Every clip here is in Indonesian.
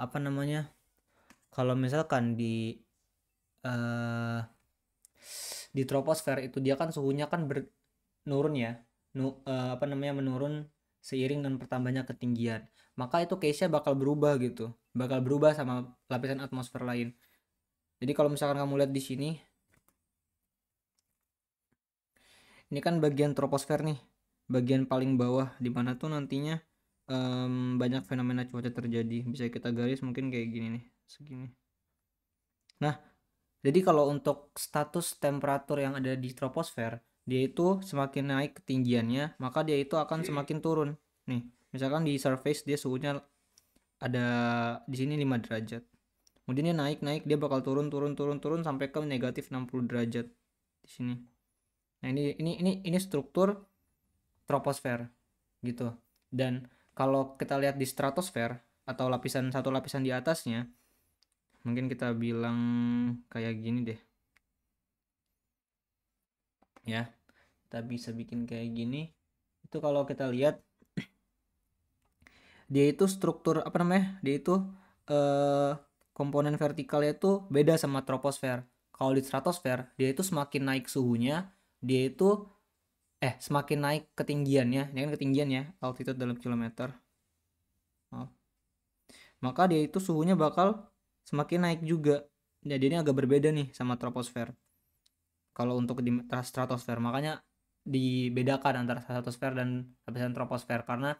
apa namanya, kalau misalkan eh, di troposfer itu dia kan suhunya kan menurun ya, apa namanya, menurun seiring dengan bertambahnya ketinggian, maka itu case-nya bakal berubah gitu, bakal berubah sama lapisan atmosfer lain. Jadi kalau misalkan kamu lihat di sini, ini kan bagian troposfer nih, bagian paling bawah di mana tuh nantinya banyak fenomena cuaca terjadi. Bisa kita garis mungkin kayak gini nih, segini. Nah, jadi kalau untuk status temperatur yang ada di troposfer, dia itu semakin naik ketinggiannya, maka dia itu akan semakin turun. Nih, misalkan di surface dia suhunya ada di sini 5 derajat. Kemudian dia naik, dia bakal turun sampai ke negatif 60 derajat di sini. Nah, ini struktur troposfer gitu. Dan kalau kita lihat di stratosfer atau satu lapisan di atasnya, mungkin kita bilang kayak gini deh. Ya, kita bisa bikin kayak gini. Itu kalau kita lihat dia itu struktur apa namanya? Dia itu eh komponen vertikalnya itu beda sama troposfer. Kalau di stratosfer, dia itu semakin naik suhunya, dia itu semakin naik ketinggiannya, ini kan ketinggian ya, altitude dalam kilometer. Maaf. Maka dia itu suhunya bakal semakin naik juga. Jadi ini agak berbeda nih sama troposfer. Kalau untuk di stratosfer, makanya dibedakan antara stratosfer dan lapisan troposfer karena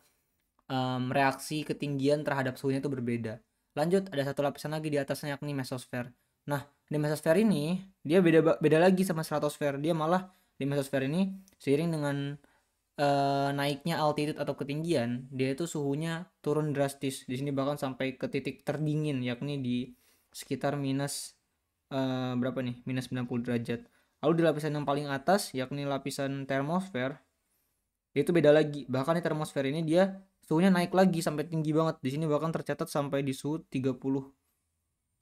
reaksi ketinggian terhadap suhunya itu berbeda. Lanjut, ada satu lapisan lagi di atasnya yakni mesosfer. Nah, di mesosfer ini dia beda beda lagi sama stratosfer. Dia malah di mesosfer ini seiring dengan naiknya altitude atau ketinggian, dia itu suhunya turun drastis. Di sini bahkan sampai ke titik terdingin, yakni di sekitar minus berapa nih? Minus 90 derajat. Lalu di lapisan yang paling atas, yakni lapisan termosfer, itu beda lagi. Bahkan di termosfer ini dia suhunya naik lagi sampai tinggi banget. Di sini bahkan tercatat sampai di suhu 30.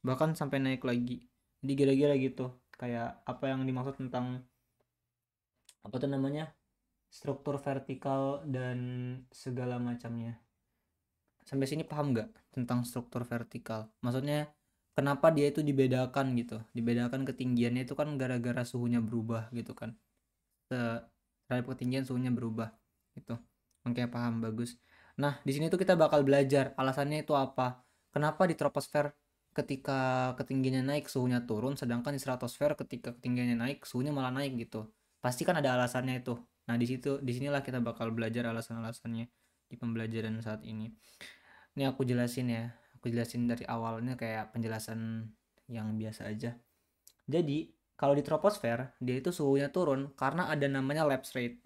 Bahkan sampai naik lagi. Jadi kira-kira gitu. Kayak apa yang dimaksud tentang apa tuh namanya? Struktur vertikal dan segala macamnya. Sampai sini paham nggak tentang struktur vertikal? Maksudnya kenapa dia itu dibedakan gitu? Dibedakan ketinggiannya itu kan gara-gara suhunya berubah gitu kan? Terhadap ketinggian suhunya berubah gitu. Oke, paham, bagus. Nah, di sini tuh kita bakal belajar alasannya itu apa. Kenapa di troposfer ketika ketinggiannya naik suhunya turun, sedangkan di stratosfer ketika ketinggiannya naik suhunya malah naik gitu. Pasti kan ada alasannya itu. Nah, disinilah kita bakal belajar alasan-alasannya di pembelajaran saat ini. Ini aku jelasin ya. Aku jelasin dari awalnya kayak penjelasan yang biasa aja. Jadi, kalau di troposfer, dia itu suhunya turun karena ada namanya lapse rate.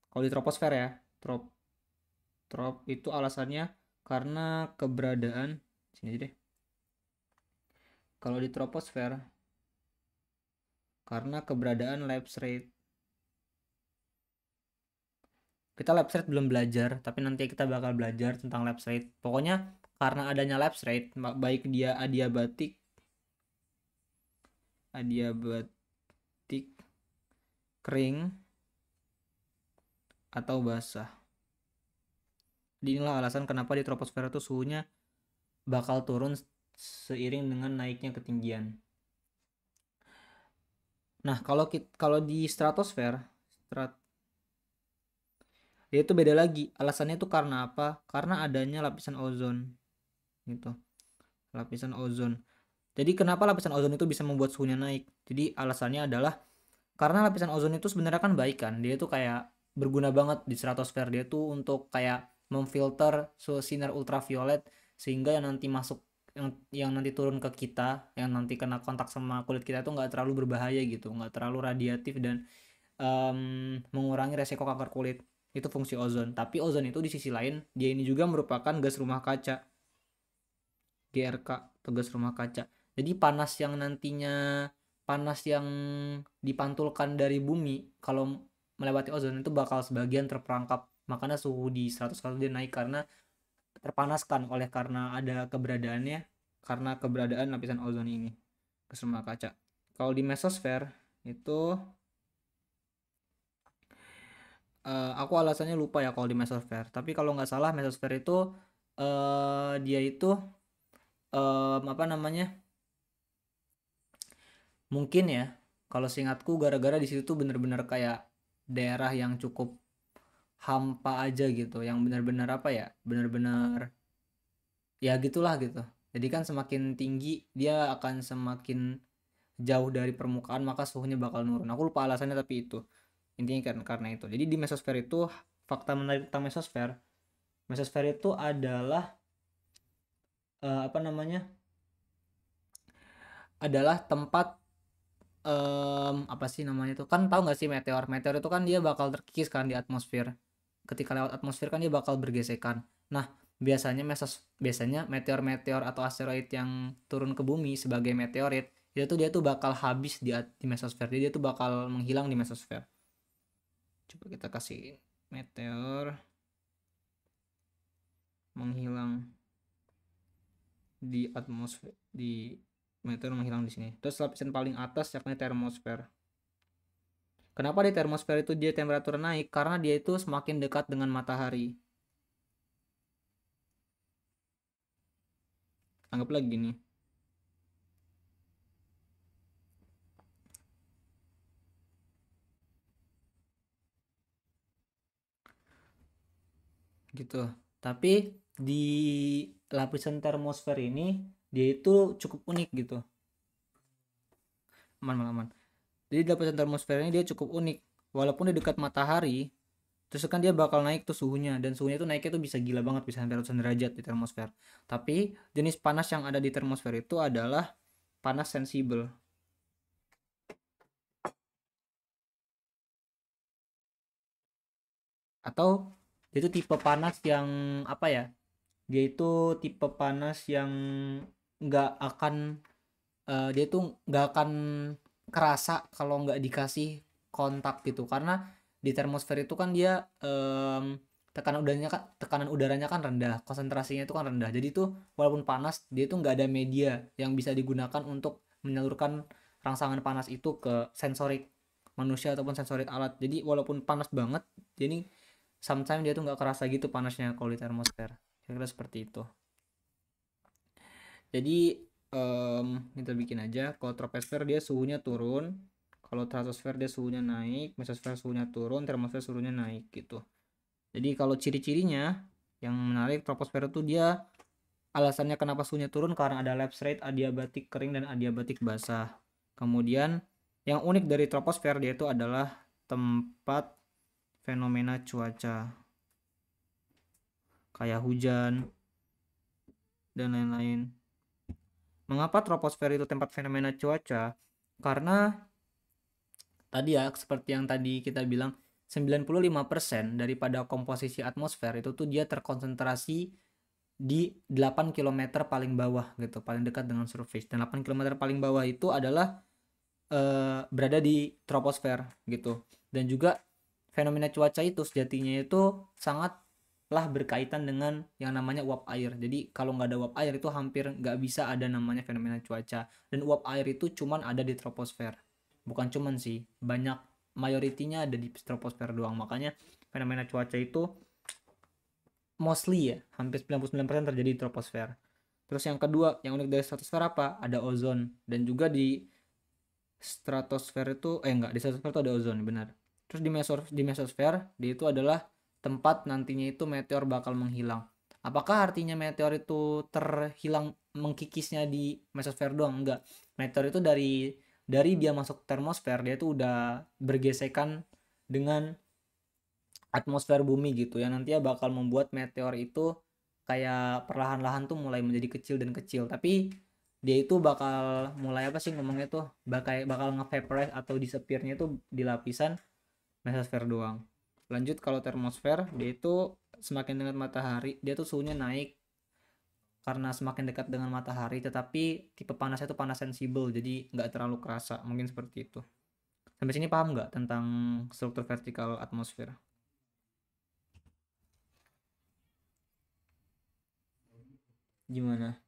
Kalau di troposfer ya, trop itu alasannya karena keberadaan sini aja deh. Kalau di troposfer karena keberadaan lapse rate. Kita lapse rate belum belajar, tapi nanti kita bakal belajar tentang lapse rate. Pokoknya karena adanya lapse rate, baik dia adiabatik, kering atau basah. Inilah alasan kenapa di troposfer itu suhunya bakal turun seiring dengan naiknya ketinggian. Nah, kalau di stratosfer, dia itu beda lagi. Alasannya itu karena apa? Karena adanya lapisan ozon gitu. Lapisan ozon. Jadi kenapa lapisan ozon itu bisa membuat suhunya naik? Jadi alasannya adalah karena lapisan ozon itu sebenarnya kan baik kan. Dia itu kayak berguna banget di stratosfer. Dia tuh untuk kayak memfilter sinar ultraviolet sehingga yang nanti masuk yang nanti turun ke kita, yang nanti kena kontak sama kulit kita tuh nggak terlalu berbahaya gitu, nggak terlalu radiatif dan mengurangi resiko kanker kulit. Itu fungsi ozon. Tapi ozon itu di sisi lain dia ini juga merupakan gas rumah kaca, GRK atau gas rumah kaca. Jadi panas yang dipantulkan dari bumi kalau melewati ozon itu bakal sebagian terperangkap. Makanya suhu di 100 kali dia naik karena terpanaskan karena ada karena keberadaan lapisan ozon ini, gas rumah kaca. Kalau di mesosfer itu aku alasannya lupa ya kalau di mesosfer. Tapi kalau nggak salah mesosfer itu dia itu apa namanya, mungkin ya kalau seingatku gara-gara di situ tuh bener-bener kayak daerah yang cukup hampa aja gitu, yang benar-benar apa ya, benar-benar ya gitulah gitu. Jadi kan semakin tinggi dia akan semakin jauh dari permukaan, maka suhunya bakal nurun. Aku lupa alasannya tapi itu intinya kan karena itu. Jadi di mesosfer itu, fakta menarik tentang mesosfer, mesosfer itu adalah apa namanya, adalah tempat apa sih namanya tuh, kan tahu nggak sih meteor, meteor itu kan dia bakal terkikis kan di atmosfer, ketika lewat atmosfer kan dia bakal bergesekan. Nah, biasanya meteor-meteor atau asteroid yang turun ke bumi sebagai meteorit itu tuh dia tuh bakal habis di mesosfer, jadi dia tuh bakal menghilang di mesosfer. Coba kita kasih meteor menghilang di atmosfer, di meteor menghilang di sini. Terus lapisan paling atas yakni termosfer. Kenapa di termosfer itu dia temperatur naik? Karena dia itu semakin dekat dengan matahari. Anggaplah gini. Gitu. Tapi di lapisan termosfer ini dia itu cukup unik gitu. Aman. Jadi di lapisan termosfer ini dia cukup unik. Walaupun di dekat matahari, terus kan dia bakal naik tuh suhunya, dan suhunya tuh naiknya tuh bisa gila banget, bisa sampai ratusan derajat di termosfer. Tapi jenis panas yang ada di termosfer itu adalah panas sensibel, atau dia itu tipe panas yang apa ya, dia itu tipe panas yang nggak akan dia tuh nggak akan kerasa kalau nggak dikasih kontak gitu, karena di termosfer itu kan dia tekanan udaranya kan rendah, konsentrasinya itu kan rendah, jadi tuh walaupun panas dia tuh nggak ada media yang bisa digunakan untuk menyalurkan rangsangan panas itu ke sensorik manusia ataupun sensorik alat. Jadi walaupun panas banget, jadi sometimes dia tuh nggak kerasa gitu panasnya kalau di termosfer. Kira-kira seperti itu. Jadi kita bikin aja, kalau troposfer dia suhunya turun, kalau stratosfer dia suhunya naik, mesosfer suhunya turun, termosfer suhunya naik gitu. Jadi kalau ciri-cirinya yang menarik, troposfer itu dia alasannya kenapa suhunya turun karena ada lapse rate adiabatik kering dan adiabatik basah. Kemudian yang unik dari troposfer dia itu adalah tempat fenomena cuaca kayak hujan dan lain-lain. Mengapa troposfer itu tempat fenomena cuaca? Karena tadi ya seperti yang tadi kita bilang, 95% daripada komposisi atmosfer itu tuh dia terkonsentrasi di 8 km paling bawah gitu, paling dekat dengan surface. Dan 8 km paling bawah itu adalah berada di troposfer gitu. Dan juga fenomena cuaca itu sejatinya itu sangatlah berkaitan dengan yang namanya uap air. Jadi kalau nggak ada uap air itu hampir nggak bisa ada namanya fenomena cuaca. Dan uap air itu cuman ada di troposfer. Bukan cuman sih, banyak, mayoritinya ada di troposfer doang. Makanya fenomena cuaca itu mostly ya, hampir 99% terjadi di troposfer. Terus yang kedua, yang unik dari stratosfer apa? Ada ozon. Dan juga di stratosfer itu enggak, di stratosfer itu ada ozon, benar. Terus di mesosfer dia itu adalah tempat nantinya itu meteor bakal menghilang. Apakah artinya meteor itu terhilang, mengkikisnya di mesosfer doang? Enggak. Meteor itu dari dia masuk termosfer dia itu udah bergesekan dengan atmosfer bumi gitu ya, nantinya bakal membuat meteor itu kayak perlahan-lahan tuh mulai menjadi kecil dan kecil, tapi dia itu bakal mulai apa sih ngomongnya tuh, bakal nge-vaporize atau disappear-nya tuh di lapisan mesosfer doang. Lanjut, kalau termosfer dia itu semakin dekat matahari dia tuh suhunya naik karena semakin dekat dengan matahari, tetapi tipe panasnya itu panas sensibel, jadi nggak terlalu kerasa, mungkin seperti itu. Sampai sini paham nggak tentang struktur vertikal atmosfer? Gimana?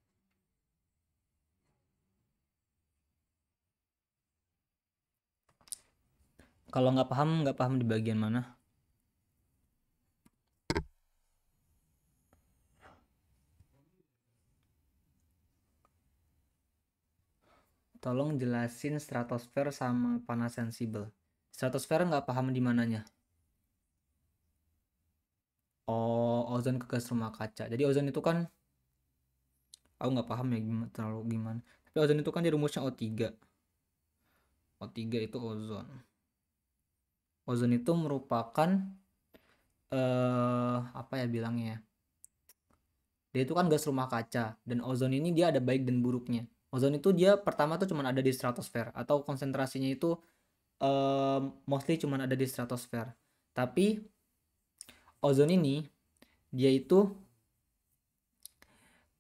Kalau nggak paham di bagian mana? Tolong jelasin stratosfer sama panas sensibel. Stratosfer nggak paham di mananya. Oh, ozon ke gas rumah kaca. Jadi ozon itu kan, aku nggak paham ya gimana, terlalu gimana. Tapi ozon itu kan dia rumusnya O3. O3 itu ozon. Ozon itu merupakan apa ya bilangnya? Dia itu kan gas rumah kaca, dan ozon ini dia ada baik dan buruknya. Ozon itu dia pertama tuh cuma ada di stratosfer, atau konsentrasinya itu mostly cuma ada di stratosfer. Tapi ozon ini dia itu,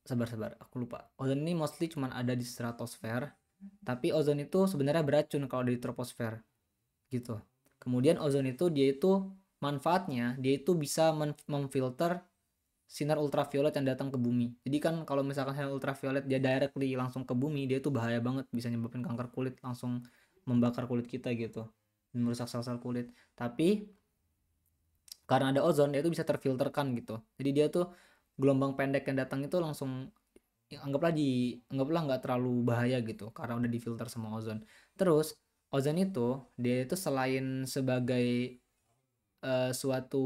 sabar aku lupa. Ozon ini mostly cuma ada di stratosfer, tapi ozon itu sebenarnya beracun kalau di troposfer gitu. Kemudian ozon itu dia itu manfaatnya dia itu bisa memfilter sinar ultraviolet yang datang ke bumi. Jadi kan kalau misalkan sinar ultraviolet dia directly langsung ke bumi, dia itu bahaya banget, bisa nyebabin kanker kulit, langsung membakar kulit kita gitu, dan merusak sel-sel kulit. Tapi karena ada ozon, dia itu bisa terfilterkan gitu. Jadi dia tuh gelombang pendek yang datang itu langsung, anggaplah nggak terlalu bahaya gitu, karena udah difilter sama ozon. Terus ozon itu dia itu selain sebagai suatu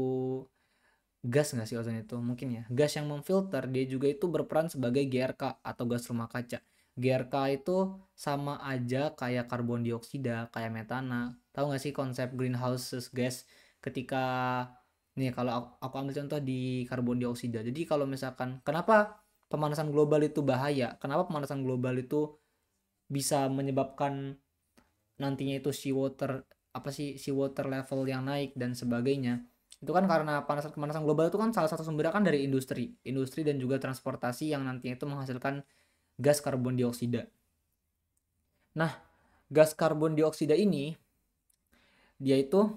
gas, nggak sih ozon itu mungkin ya gas yang memfilter, dia juga itu berperan sebagai GRK atau gas rumah kaca. GRK itu sama aja kayak karbon dioksida, kayak metana. Tahu nggak sih konsep greenhouse gas? Ketika nih, kalau aku ambil contoh di karbon dioksida, jadi kalau misalkan kenapa pemanasan global itu bahaya, kenapa pemanasan global itu bisa menyebabkan nantinya itu sea water level yang naik dan sebagainya. Itu kan karena pemanasan global itu kan salah satu sumbernya kan dari industri dan juga transportasi yang nantinya itu menghasilkan gas karbon dioksida. Nah, gas karbon dioksida ini dia itu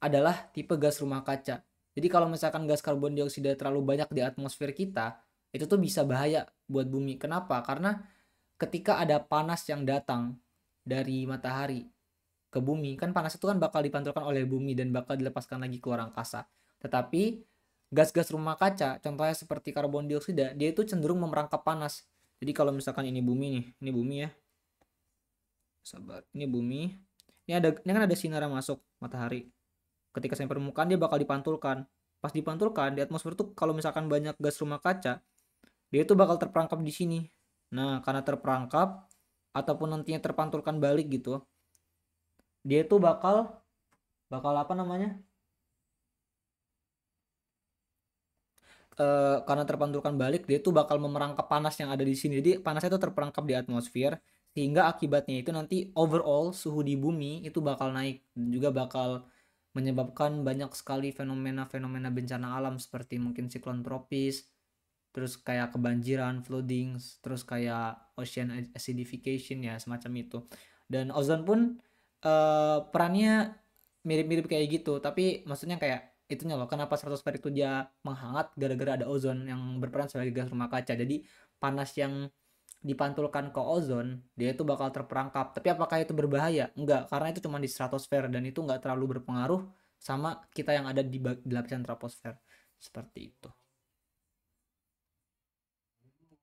adalah tipe gas rumah kaca. Jadi kalau misalkan gas karbon dioksida terlalu banyak di atmosfer kita, itu tuh bisa bahaya buat bumi. Kenapa? Karena ketika ada panas yang datang dari matahari ke bumi, kan panas itu kan bakal dipantulkan oleh bumi dan bakal dilepaskan lagi ke luar angkasa. Tetapi gas-gas rumah kaca, contohnya seperti karbon dioksida, dia itu cenderung memerangkap panas. Jadi kalau misalkan ini bumi nih, ini bumi ya, sabar, ini bumi, ini kan ada sinar yang masuk matahari. Ketika sampai permukaan dia bakal dipantulkan. Pas dipantulkan di atmosfer tuh, kalau misalkan banyak gas rumah kaca, dia itu bakal terperangkap di sini. Nah, karena terperangkap ataupun nantinya terpantulkan balik gitu, dia itu bakal bakal apa namanya? Karena terpantulkan balik, dia itu bakal memerangkap panas yang ada di sini. Jadi panasnya itu terperangkap di atmosfer, sehingga akibatnya itu nanti overall suhu di bumi itu bakal naik, dan juga bakal menyebabkan banyak sekali fenomena-fenomena bencana alam seperti mungkin siklon tropis, terus kayak kebanjiran, flooding, terus kayak ocean acidification ya, semacam itu. Dan ozon pun perannya mirip-mirip kayak gitu, tapi maksudnya kayak itunya loh, kenapa stratosfer itu dia menghangat gara-gara ada ozon yang berperan sebagai gas rumah kaca. Jadi panas yang dipantulkan ke ozon dia itu bakal terperangkap. Tapi apakah itu berbahaya? Enggak, karena itu cuma di stratosfer dan itu enggak terlalu berpengaruh sama kita yang ada di lapisan troposfer. Seperti itu.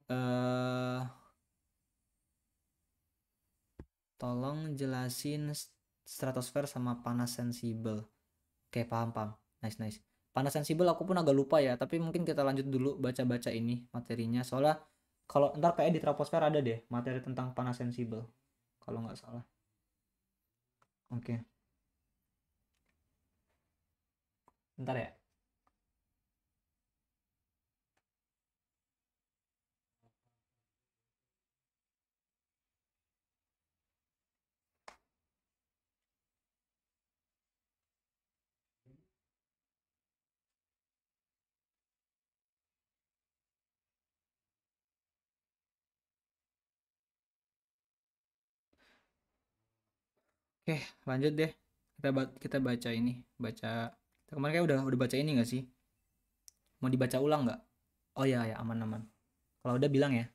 eh Tolong jelasin stratosfer sama panas sensibel. Oke, paham, paham. Nice, nice. Panas sensibel aku pun agak lupa ya, tapi mungkin kita lanjut dulu baca-baca ini materinya. Soalnya kalau ntar kayak di troposfer ada deh materi tentang panas sensibel. Kalau nggak salah. Oke, ntar ya. Oke, lanjut deh. Kita baca ini, baca. Kemarin kayak udah baca ini nggak sih? Mau dibaca ulang nggak? Oh ya ya, aman-aman. Kalau udah bilang ya.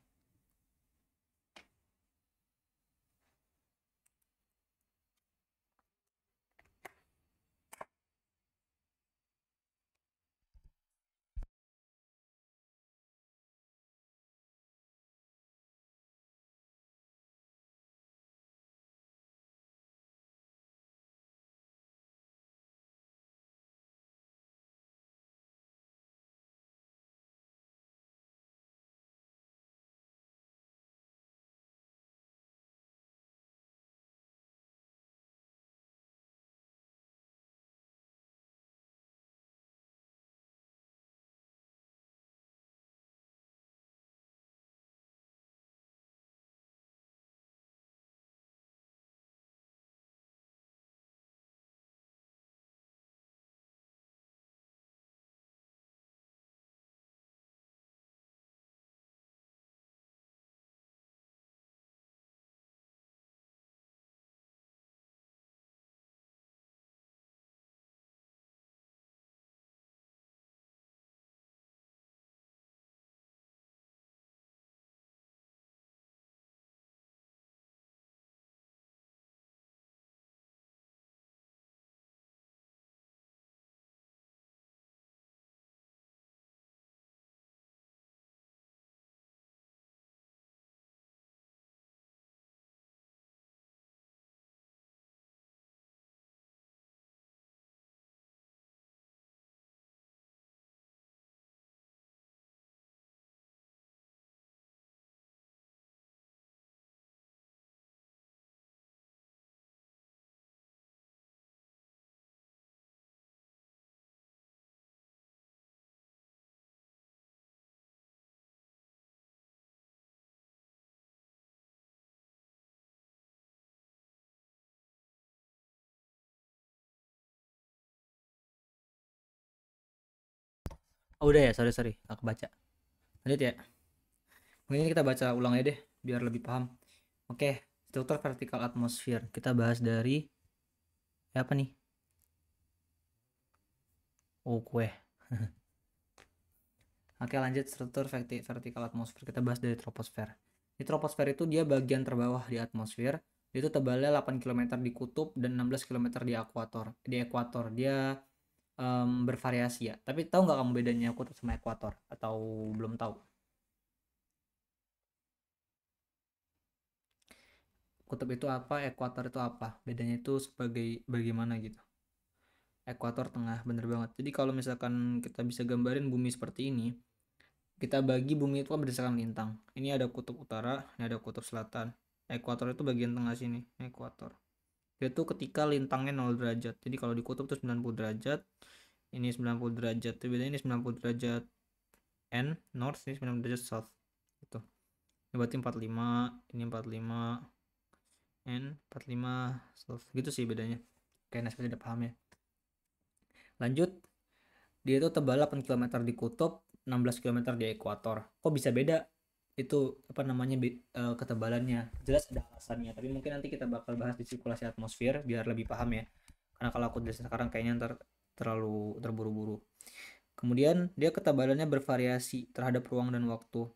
Oh udah ya, sorry sorry, nggak kebaca. Lanjut ya. Mungkin ini kita baca ulang aja deh, biar lebih paham. Oke, struktur vertikal atmosfer. Kita bahas dari apa nih? Oh kue. Oke lanjut struktur vertikal atmosfer. Kita bahas dari troposfer. Di troposfer itu dia bagian terbawah di atmosfer. Itu tebalnya 8 km di kutub dan 16 km di ekuator. Di ekuator dia bervariasi ya. Tapi tahu nggak kamu bedanya kutub sama ekuator? Atau belum tahu? Kutub itu apa? Ekuator itu apa? Bedanya itu sebagai bagaimana gitu. Ekuator tengah, bener banget. Jadi kalau misalkan kita bisa gambarin bumi seperti ini, kita bagi bumi itu kan berdasarkan lintang. Ini ada kutub utara, ini ada kutub selatan. Ekuator itu bagian tengah sini, ekuator. Itu ketika lintangnya 0 derajat. Jadi kalau di kutub itu 90 derajat, ini 90 derajat. Itu bedanya ini 90 derajat N north, ini 90 derajat south. Gitu. Ini berarti 45, ini 45 N 45 south. Gitu sih bedanya. Oke, nah seperti udah paham ya. Lanjut, dia itu tebal 8 km di kutub, 16 km di ekuator. Kok bisa beda? Itu apa namanya ketebalannya. Jelas ada alasannya, tapi mungkin nanti kita bakal bahas di sirkulasi atmosfer biar lebih paham ya. Karena kalau aku jelasin sekarang kayaknya terlalu terburu-buru. Kemudian dia ketebalannya bervariasi terhadap ruang dan waktu.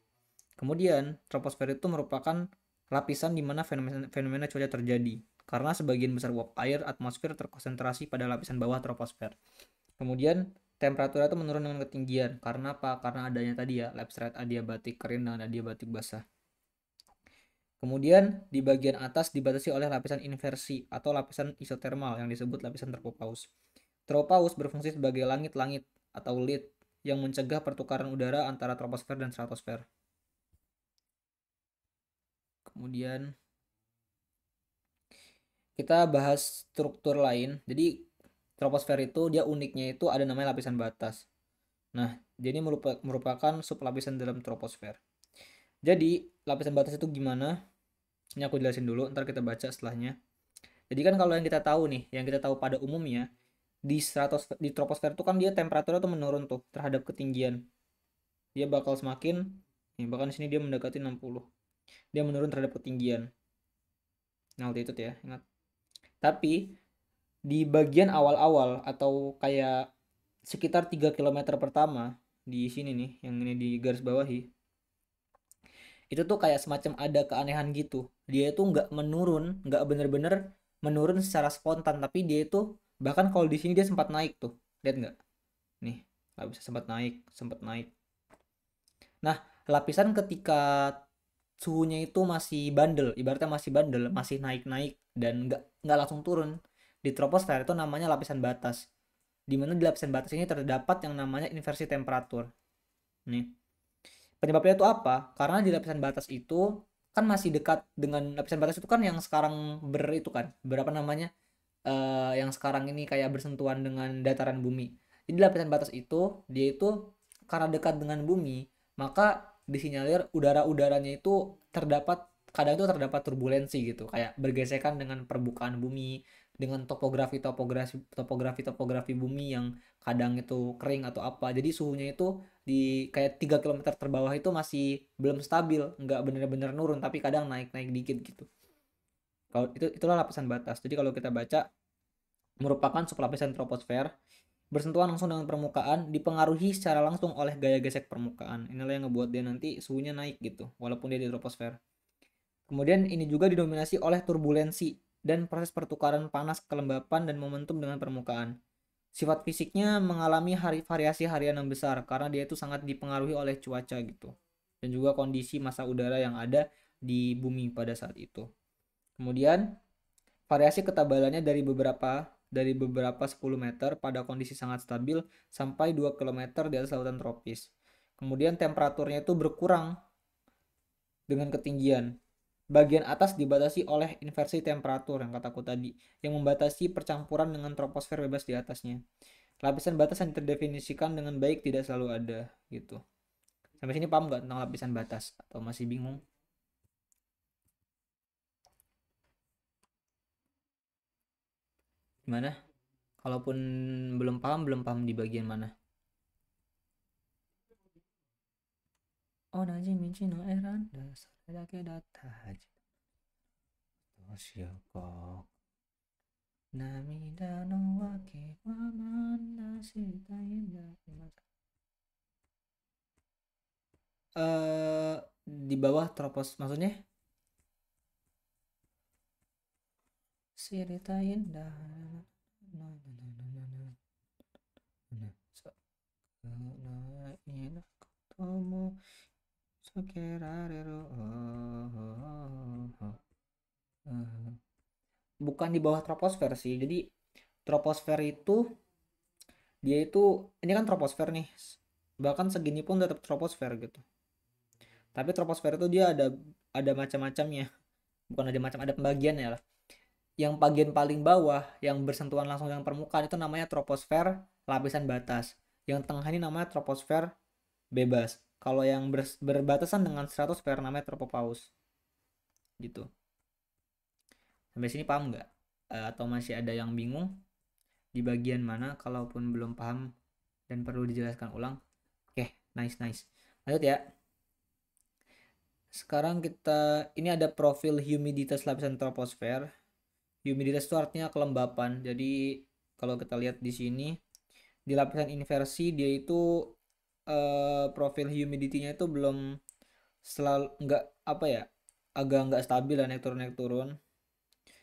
Kemudian troposfer itu merupakan lapisan di mana fenomena cuaca terjadi. Karena sebagian besar uap air atmosfer terkonsentrasi pada lapisan bawah troposfer. Kemudian temperatur itu menurun dengan ketinggian. Karena apa? Karena adanya tadi ya lapse rate adiabatik kering dan adiabatik basah. Kemudian di bagian atas dibatasi oleh lapisan inversi atau lapisan isotermal yang disebut lapisan tropopaus. Tropopaus berfungsi sebagai langit-langit atau lid yang mencegah pertukaran udara antara troposfer dan stratosfer. Kemudian kita bahas struktur lain. Jadi troposfer itu dia uniknya itu ada namanya lapisan batas. Nah, jadi merupakan sublapisan dalam troposfer. Jadi, lapisan batas itu gimana? Ini aku jelasin dulu, ntar kita baca setelahnya. Jadi kan kalau yang kita tahu nih, yang kita tahu pada umumnya, di troposfer itu kan dia temperaturnya tuh menurun tuh terhadap ketinggian. Dia bakal semakin, nih bahkan di sini dia mendekati 60. Dia menurun terhadap ketinggian. Altitude ya, ingat. Tapi di bagian awal-awal atau kayak sekitar 3 kilometer pertama di sini nih, yang ini di garis bawahi, itu tuh kayak semacam ada keanehan gitu. Dia itu nggak menurun, nggak bener-bener menurun secara spontan, tapi dia itu bahkan kalau di sini dia sempat naik tuh, lihat nggak? Nih, nggak bisa sempat naik, sempat naik. Nah, lapisan ketika suhunya itu masih bandel, ibaratnya masih bandel, masih naik-naik dan nggak langsung turun. Di troposfer itu namanya lapisan batas. Di mana di lapisan batas ini terdapat yang namanya inversi temperatur. Nih, penyebabnya itu apa? Karena di lapisan batas itu kan masih dekat dengan lapisan batas itu kan yang sekarang itu kan berapa namanya yang sekarang ini kayak bersentuhan dengan dataran bumi. Jadi lapisan batas itu dia itu karena dekat dengan bumi, maka disinyalir udara-udaranya itu terdapat kadang itu terdapat turbulensi gitu, kayak bergesekan dengan permukaan bumi, dengan topografi bumi yang kadang itu kering atau apa. Jadi suhunya itu di kayak 3 kilometer terbawah itu masih belum stabil, nggak bener-bener nurun tapi kadang naik-naik dikit gitu. Kalau itulah lapisan batas. Jadi kalau kita baca merupakan sublapisan troposfer bersentuhan langsung dengan permukaan dipengaruhi secara langsung oleh gaya gesek permukaan. Inilah yang ngebuat dia nanti suhunya naik gitu walaupun dia di troposfer. Kemudian ini juga didominasi oleh turbulensi dan proses pertukaran panas kelembapan dan momentum dengan permukaan. Sifat fisiknya mengalami variasi harian yang besar karena dia itu sangat dipengaruhi oleh cuaca gitu. Dan juga kondisi massa udara yang ada di bumi pada saat itu. Kemudian variasi ketebalannya dari beberapa 10 meter pada kondisi sangat stabil sampai 2 kilometer di atas lautan tropis. Kemudian temperaturnya itu berkurang dengan ketinggian. Bagian atas dibatasi oleh inversi temperatur yang kataku tadi, yang membatasi percampuran dengan troposfer bebas di atasnya. Lapisan batas yang terdefinisikan dengan baik tidak selalu ada gitu. Sampai sini paham nggak tentang lapisan batas atau masih bingung? Gimana? Kalaupun belum paham di bagian mana? Onaji michi no eranda sore dake datta haji. どうしようか。涙のわけはまだしたいんだ。Di bawah tropos maksudnya ceritain dah. Bukan di bawah troposfer sih. Jadi troposfer itu dia itu ini kan troposfer nih. Bahkan segini pun tetap troposfer gitu. Tapi troposfer itu dia ada macam-macamnya. Bukan ada macam, ada pembagiannya lah. Yang bagian paling bawah yang bersentuhan langsung dengan permukaan itu namanya troposfer lapisan batas. Yang tengah ini namanya troposfer bebas. Kalau yang berbatasan dengan stratosfer namanya tropopaus. Gitu. Sampai sini paham nggak? Atau masih ada yang bingung di bagian mana? Kalaupun belum paham dan perlu dijelaskan ulang. Oke, nice. Lanjut ya. Sekarang ini ada profil humiditas lapisan troposfer. Humiditas itu artinya kelembapan. Jadi kalau kita lihat di sini di lapisan inversi dia itu profil humidity-nya itu belum selalu nggak apa ya, agak nggak stabil dan naik turun.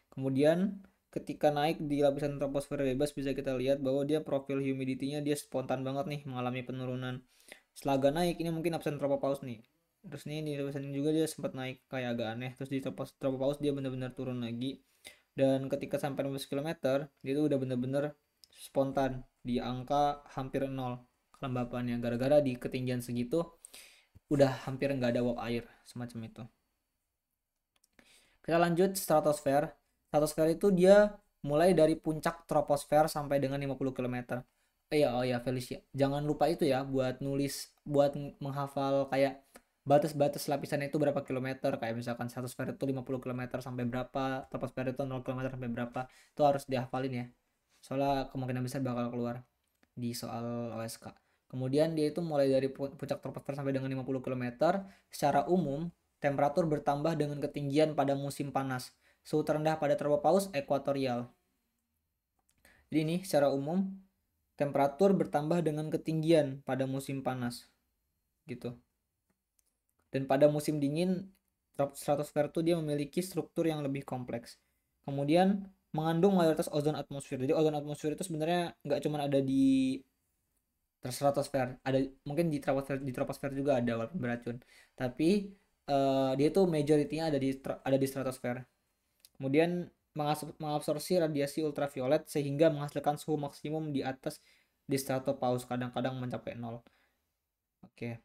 Kemudian ketika naik di lapisan troposfer bebas bisa kita lihat bahwa dia profil humidity-nya dia spontan banget nih mengalami penurunan. Setelah agak naik ini mungkin lapisan tropopause nih. Terus nih di lapisan ini juga dia sempat naik kayak agak aneh. Terus di tropopause dia benar-benar turun lagi. Dan ketika sampai 15 km dia itu udah benar-benar spontan di angka hampir 0 kelembapannya, gara-gara di ketinggian segitu udah hampir nggak ada uap air semacam itu. Kita lanjut stratosfer. Stratosfer itu dia mulai dari puncak troposfer sampai dengan 50 km. Oh ya Felicia, jangan lupa itu ya buat nulis, buat menghafal kayak batas-batas lapisannya itu berapa kilometer, kayak misalkan stratosfer itu 50 km sampai berapa, troposfer itu 0 km sampai berapa, itu harus dihafalin ya, soalnya kemungkinan besar bakal keluar di soal OSK. Kemudian dia itu mulai dari puncak troposfer sampai dengan 50 km. Secara umum temperatur bertambah dengan ketinggian pada musim panas, suhu terendah pada tropopaus ekuatorial. Jadi ini secara umum temperatur bertambah dengan ketinggian pada musim panas gitu. Dan pada musim dingin stratosfer itu dia memiliki struktur yang lebih kompleks. Kemudian mengandung mayoritas ozon atmosfer. Jadi ozon atmosfer itu sebenarnya nggak cuma ada di stratosfer, ada mungkin di troposfer juga ada walaupun beracun. Tapi dia tuh majority-nya ada di stratosfer. Kemudian mengabsorpsi radiasi ultraviolet sehingga menghasilkan suhu maksimum di atas di stratopause, kadang-kadang mencapai 0. Oke.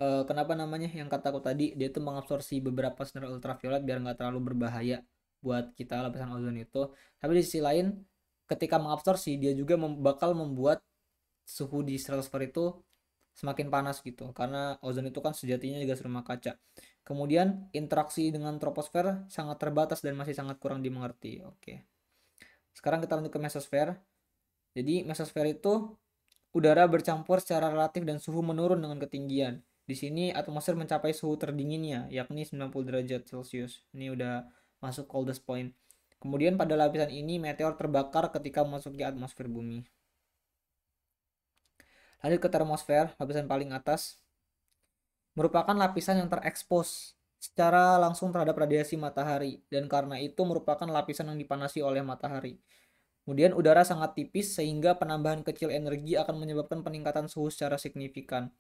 Kenapa namanya yang kataku tadi, dia tuh mengabsorpsi beberapa sinar ultraviolet biar nggak terlalu berbahaya buat kita lapisan ozon itu. Tapi di sisi lain ketika mengabsorpsi dia juga bakal membuat suhu di stratosfer itu semakin panas gitu, karena ozon itu kan sejatinya juga rumah kaca. Kemudian interaksi dengan troposfer sangat terbatas dan masih sangat kurang dimengerti. Oke, sekarang kita lanjut ke mesosfer. Jadi mesosfer itu udara bercampur secara relatif dan suhu menurun dengan ketinggian. Di sini atmosfer mencapai suhu terdinginnya, yakni 90 derajat Celcius. Ini udah masuk coldest point. Kemudian pada lapisan ini meteor terbakar ketika memasuki atmosfer bumi. Lanjut ke termosfer, lapisan paling atas. Merupakan lapisan yang terekspos secara langsung terhadap radiasi matahari, dan karena itu merupakan lapisan yang dipanasi oleh matahari. Kemudian udara sangat tipis sehingga penambahan kecil energi akan menyebabkan peningkatan suhu secara signifikan.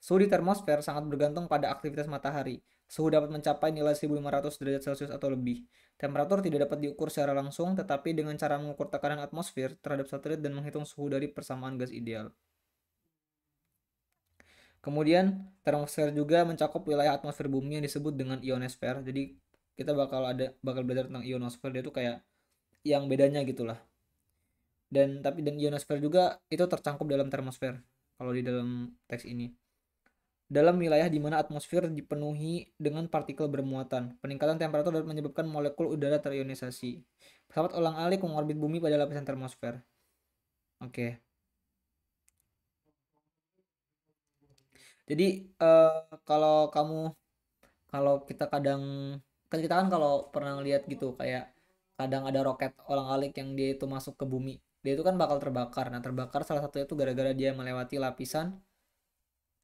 Suhu di termosfer sangat bergantung pada aktivitas matahari. Suhu dapat mencapai nilai 1500 derajat Celcius atau lebih. Temperatur tidak dapat diukur secara langsung, tetapi dengan cara mengukur tekanan atmosfer terhadap satelit dan menghitung suhu dari persamaan gas ideal. Kemudian termosfer juga mencakup wilayah atmosfer bumi yang disebut dengan ionosfer. Jadi kita bakal belajar tentang ionosfer, dia tuh kayak yang bedanya gitulah. Dan ionosfer juga itu tercangkup dalam termosfer kalau di dalam teks ini. Dalam wilayah di mana atmosfer dipenuhi dengan partikel bermuatan, peningkatan temperatur dapat menyebabkan molekul udara terionisasi. Pesawat ulang-alik mengorbit bumi pada lapisan termosfer. Oke. Jadi kalau kamu kalau kita kadang kan kita kan kalau pernah lihat gitu kayak kadang ada roket olang-alik yang dia itu masuk ke bumi, dia itu kan bakal terbakar. Nah, terbakar salah satunya itu gara-gara dia melewati lapisan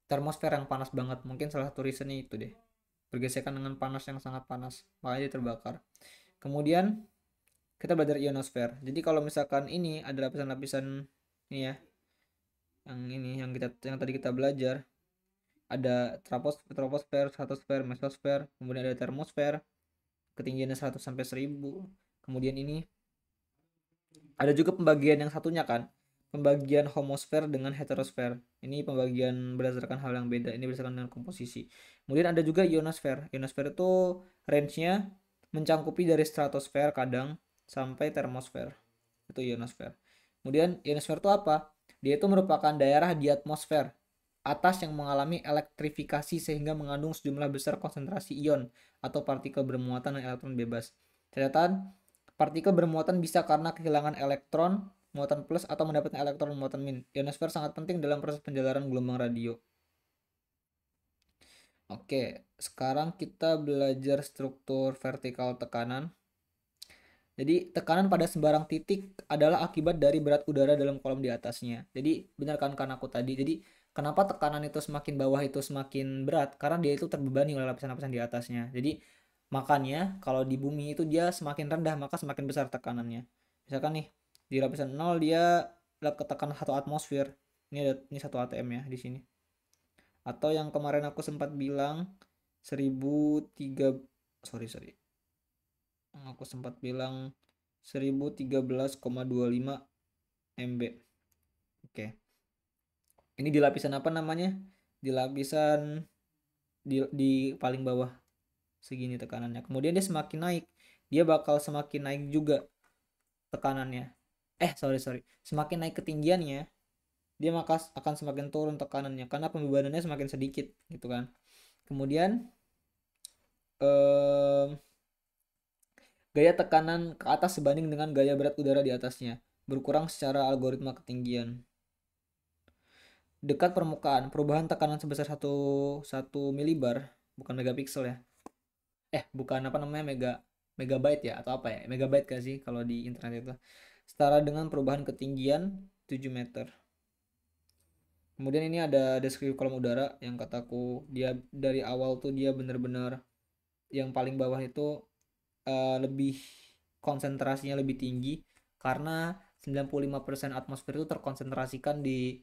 termosfer yang panas banget. Mungkin salah satu reasonnya itu deh, bergesekan dengan panas yang sangat panas, makanya dia terbakar. Kemudian kita belajar ionosfer. Jadi kalau misalkan ini ada lapisan-lapisan ini ya, yang ini yang tadi kita belajar, ada troposfer, stratosfer, mesosfer, kemudian ada termosfer, ketinggiannya 100 sampai 1000. Kemudian ini ada juga pembagian yang satunya kan, pembagian homosfer dengan heterosfer. Ini pembagian berdasarkan hal yang beda, ini berdasarkan dengan komposisi. Kemudian ada juga ionosfer. Ionosfer itu range-nya mencangkupi dari stratosfer kadang sampai termosfer. Itu ionosfer. Kemudian ionosfer itu apa? Dia itu merupakan daerah di atmosfer atas yang mengalami elektrifikasi sehingga mengandung sejumlah besar konsentrasi ion atau partikel bermuatan dan elektron bebas. Catatan, partikel bermuatan bisa karena kehilangan elektron muatan plus atau mendapatkan elektron muatan min. Ionosfer sangat penting dalam proses penjalaran gelombang radio. Oke, sekarang kita belajar struktur vertikal tekanan. Jadi tekanan pada sembarang titik adalah akibat dari berat udara dalam kolom di atasnya. Jadi benar kan aku tadi. Jadi kenapa tekanan itu semakin bawah itu semakin berat? Karena dia itu terbebani oleh lapisan-lapisan di atasnya. Jadi makanya kalau di bumi itu dia semakin rendah maka semakin besar tekanannya. Misalkan nih di lapisan 0 dia tekanan 1 atmosfer. Ini 1 atm ya di sini. Atau yang kemarin aku sempat bilang 1003, sorry aku sempat bilang 1013,25 MB. Oke. Ini di lapisan apa namanya? Di lapisan di paling bawah segini tekanannya. Kemudian dia semakin naik, dia bakal semakin naik juga tekanannya. Sorry. Semakin naik ketinggiannya, dia maka akan semakin turun tekanannya karena pembebanannya semakin sedikit gitu kan. Kemudian eh, gaya tekanan ke atas sebanding dengan gaya berat udara di atasnya, berkurang secara algoritma ketinggian. Dekat permukaan, perubahan tekanan sebesar 1 milibar, bukan megapiksel ya. Bukan apa namanya, megabyte ya atau apa ya? Megabyte gak sih kalau di internet itu? Setara dengan perubahan ketinggian 7 meter. Kemudian ini ada deskripsi kolom udara yang kataku dia dari awal tuh dia bener-bener yang paling bawah itu lebih konsentrasinya lebih tinggi karena 95% atmosfer itu terkonsentrasikan di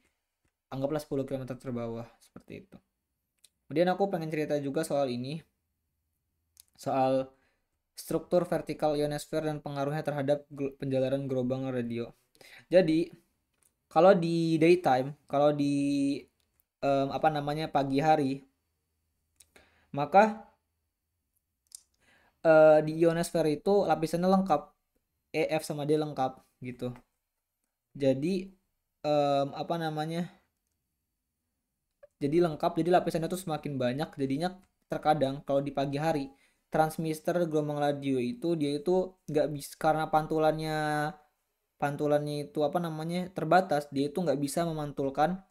anggaplah 10 km terbawah seperti itu. Kemudian aku pengen cerita juga soal ini, soal struktur vertikal ionosfer dan pengaruhnya terhadap penjalaran gelombang radio. Jadi, kalau di daytime, kalau di apa namanya pagi hari, maka di ionosfer itu lapisannya lengkap, EF sama D lengkap gitu. Jadi apa namanya? Jadi lengkap, jadi lapisannya tuh semakin banyak, jadinya terkadang kalau di pagi hari transmitter gelombang radio itu dia itu nggak bisa karena pantulannya itu apa namanya terbatas, dia itu nggak bisa memantulkan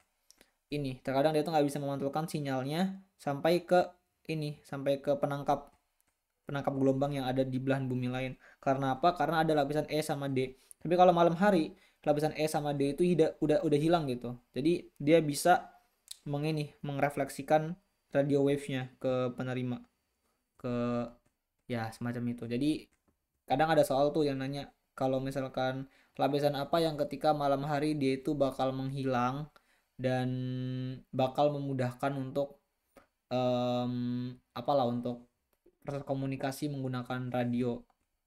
ini, terkadang dia itu nggak bisa memantulkan sinyalnya sampai ke ini, sampai ke penangkap penangkap gelombang yang ada di belahan bumi lain. Karena apa? Karena ada lapisan E sama D. Tapi kalau malam hari lapisan E sama D itu udah hilang gitu, jadi dia bisa mengrefleksikan radio wave-nya ke penerima, ke ya semacam itu. Jadi kadang ada soal tuh yang nanya kalau misalkan lapisan apa yang ketika malam hari dia itu bakal menghilang dan bakal memudahkan untuk um, apalah untuk proses komunikasi menggunakan radio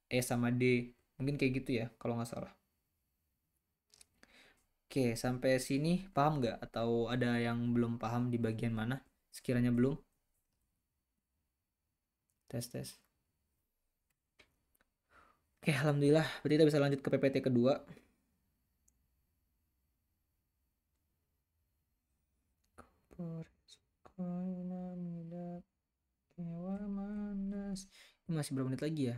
E sama D, mungkin kayak gitu ya kalau nggak salah. Oke, sampai sini paham nggak atau ada yang belum paham di bagian mana sekiranya belum? Tes. Oke, alhamdulillah. Berarti kita bisa lanjut ke PPT kedua. Ini masih berapa menit lagi ya?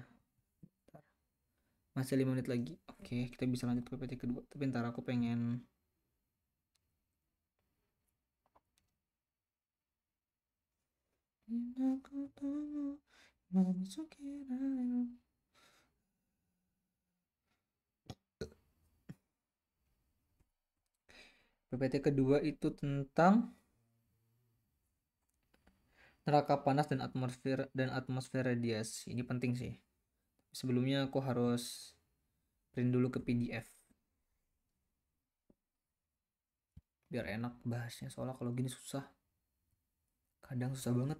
Masih 5 menit lagi. Oke, kita bisa lanjut ke PPT kedua. Tapi ntar aku pengen PPT kedua itu tentang neraka panas dan atmosfer radiasi. Ini penting sih. Sebelumnya aku harus print dulu ke PDF biar enak bahasnya, soalnya kalau gini susah, kadang susah banget.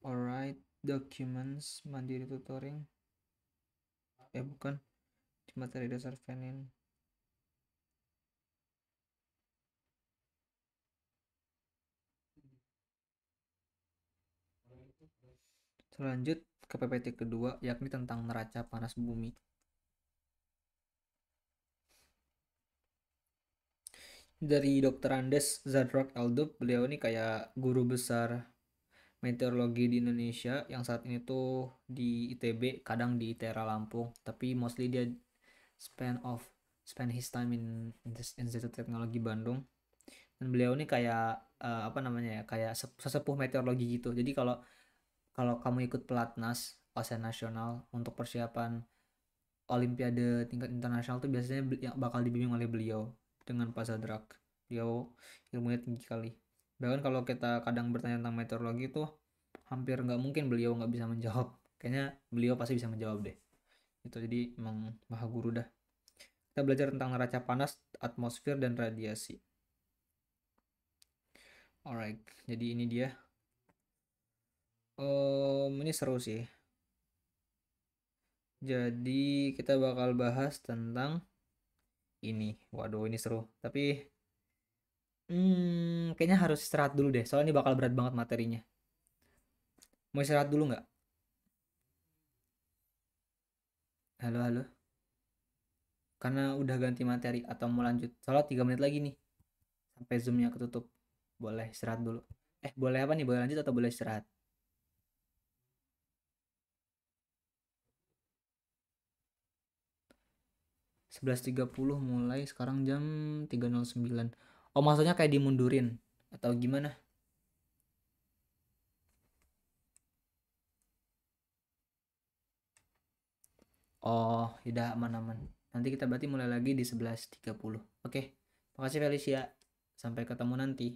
Alright, documents mandiri tutoring, bukan, materi dasar Venin. Selanjut ke PPT kedua, yakni tentang neraca panas bumi. Dari Dr. Andes Zadrock Aldub, beliau ini kayak guru besar meteorologi di Indonesia yang saat ini tuh di ITB, kadang di ITERA Lampung, tapi mostly dia spend his time in Institut Teknologi Bandung. Dan beliau ini kayak apa namanya ya, kayak sesepuh meteorologi gitu. Jadi kalau kalau kamu ikut pelatnas OSN nasional untuk persiapan Olimpiade tingkat internasional tuh biasanya yang bakal dibimbing oleh beliau dengan Pak Zadrak. Beliau ilmunya tinggi kali. Bahkan kalau kita kadang bertanya tentang meteorologi tuh hampir nggak mungkin beliau nggak bisa menjawab. Kayaknya beliau pasti bisa menjawab deh. Itu jadi emang maha guru dah. Kita belajar tentang neraca panas, atmosfer, dan radiasi. Alright, jadi ini dia. Ini seru sih. Jadi kita bakal bahas tentang ini. Waduh, ini seru. Tapi kayaknya harus istirahat dulu deh. Soalnya ini bakal berat banget materinya. Mau istirahat dulu nggak? Halo, halo. Karena udah ganti materi atau mau lanjut? Soalnya 3 menit lagi nih. Sampai zoomnya ketutup. Boleh istirahat dulu. Boleh apa nih? Boleh lanjut atau boleh istirahat? 11.30 mulai, sekarang jam 3.09. Oh, maksudnya kayak dimundurin atau gimana? Oh, tidak aman-aman. Nanti kita berarti mulai lagi di 11.30. Oke. Makasih Felicia. Sampai ketemu nanti.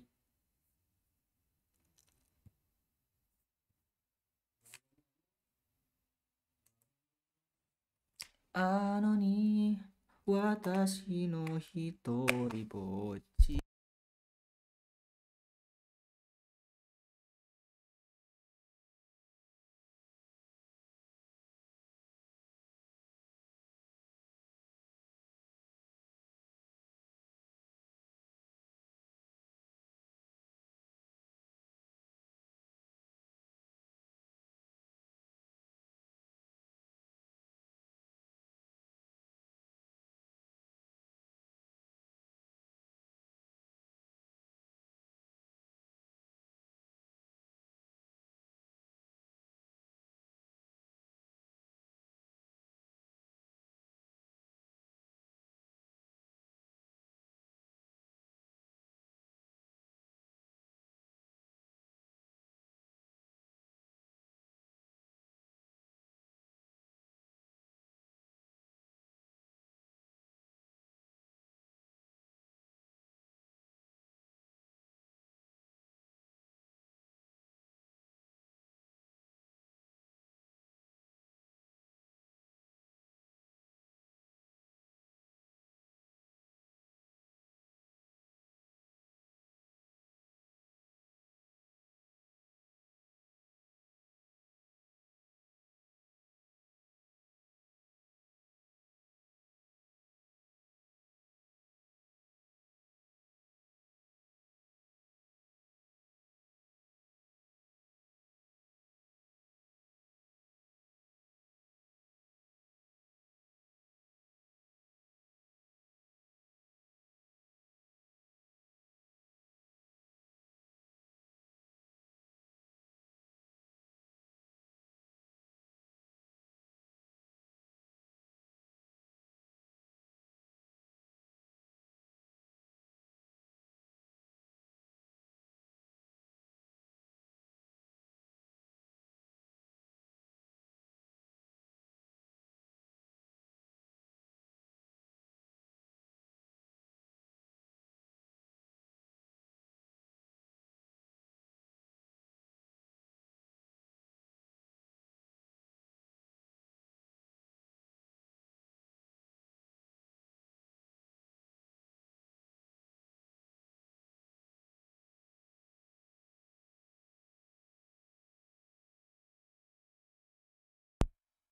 Ano ni watashi no hitori bochi.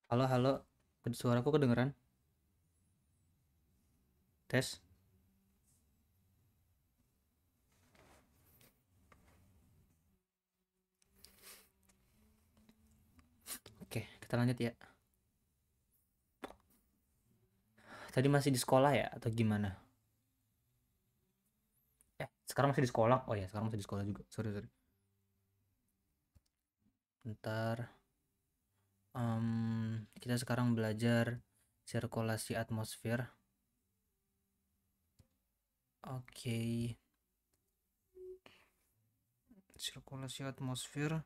Halo, halo. Suaraku kedengeran? Tes. Oke, kita lanjut ya. Tadi masih di sekolah ya atau gimana? Sekarang masih di sekolah. Oh ya, sekarang masih di sekolah juga. Sorry, sorry. Bentar. Kita sekarang belajar sirkulasi atmosfer. Oke. Sirkulasi atmosfer.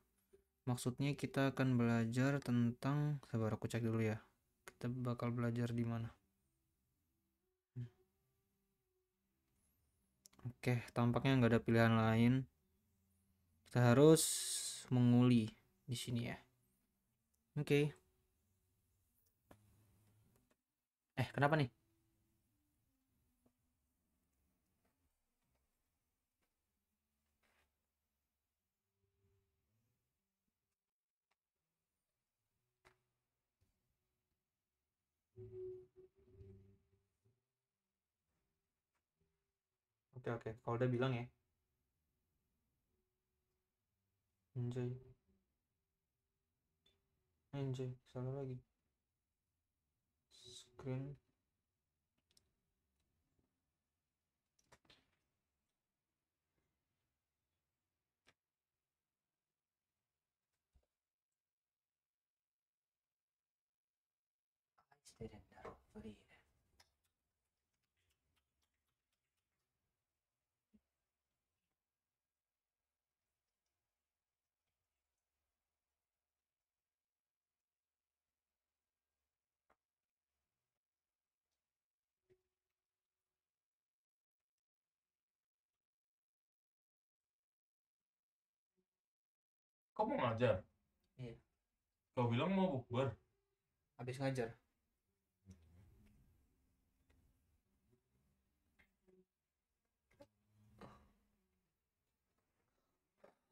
Maksudnya kita akan belajar tentang, sabar aku cek dulu ya. Kita bakal belajar di mana? Oke, tampaknya nggak ada pilihan lain. Kita harus menguli di sini ya. Oke. Kenapa nih? Oke, oke. Kalau udah bilang ya. Enjoy. Enjoy. Salah lagi. Screen. Kau mau ngajar? Iya, Kau bilang mau bukber. habis ngajar.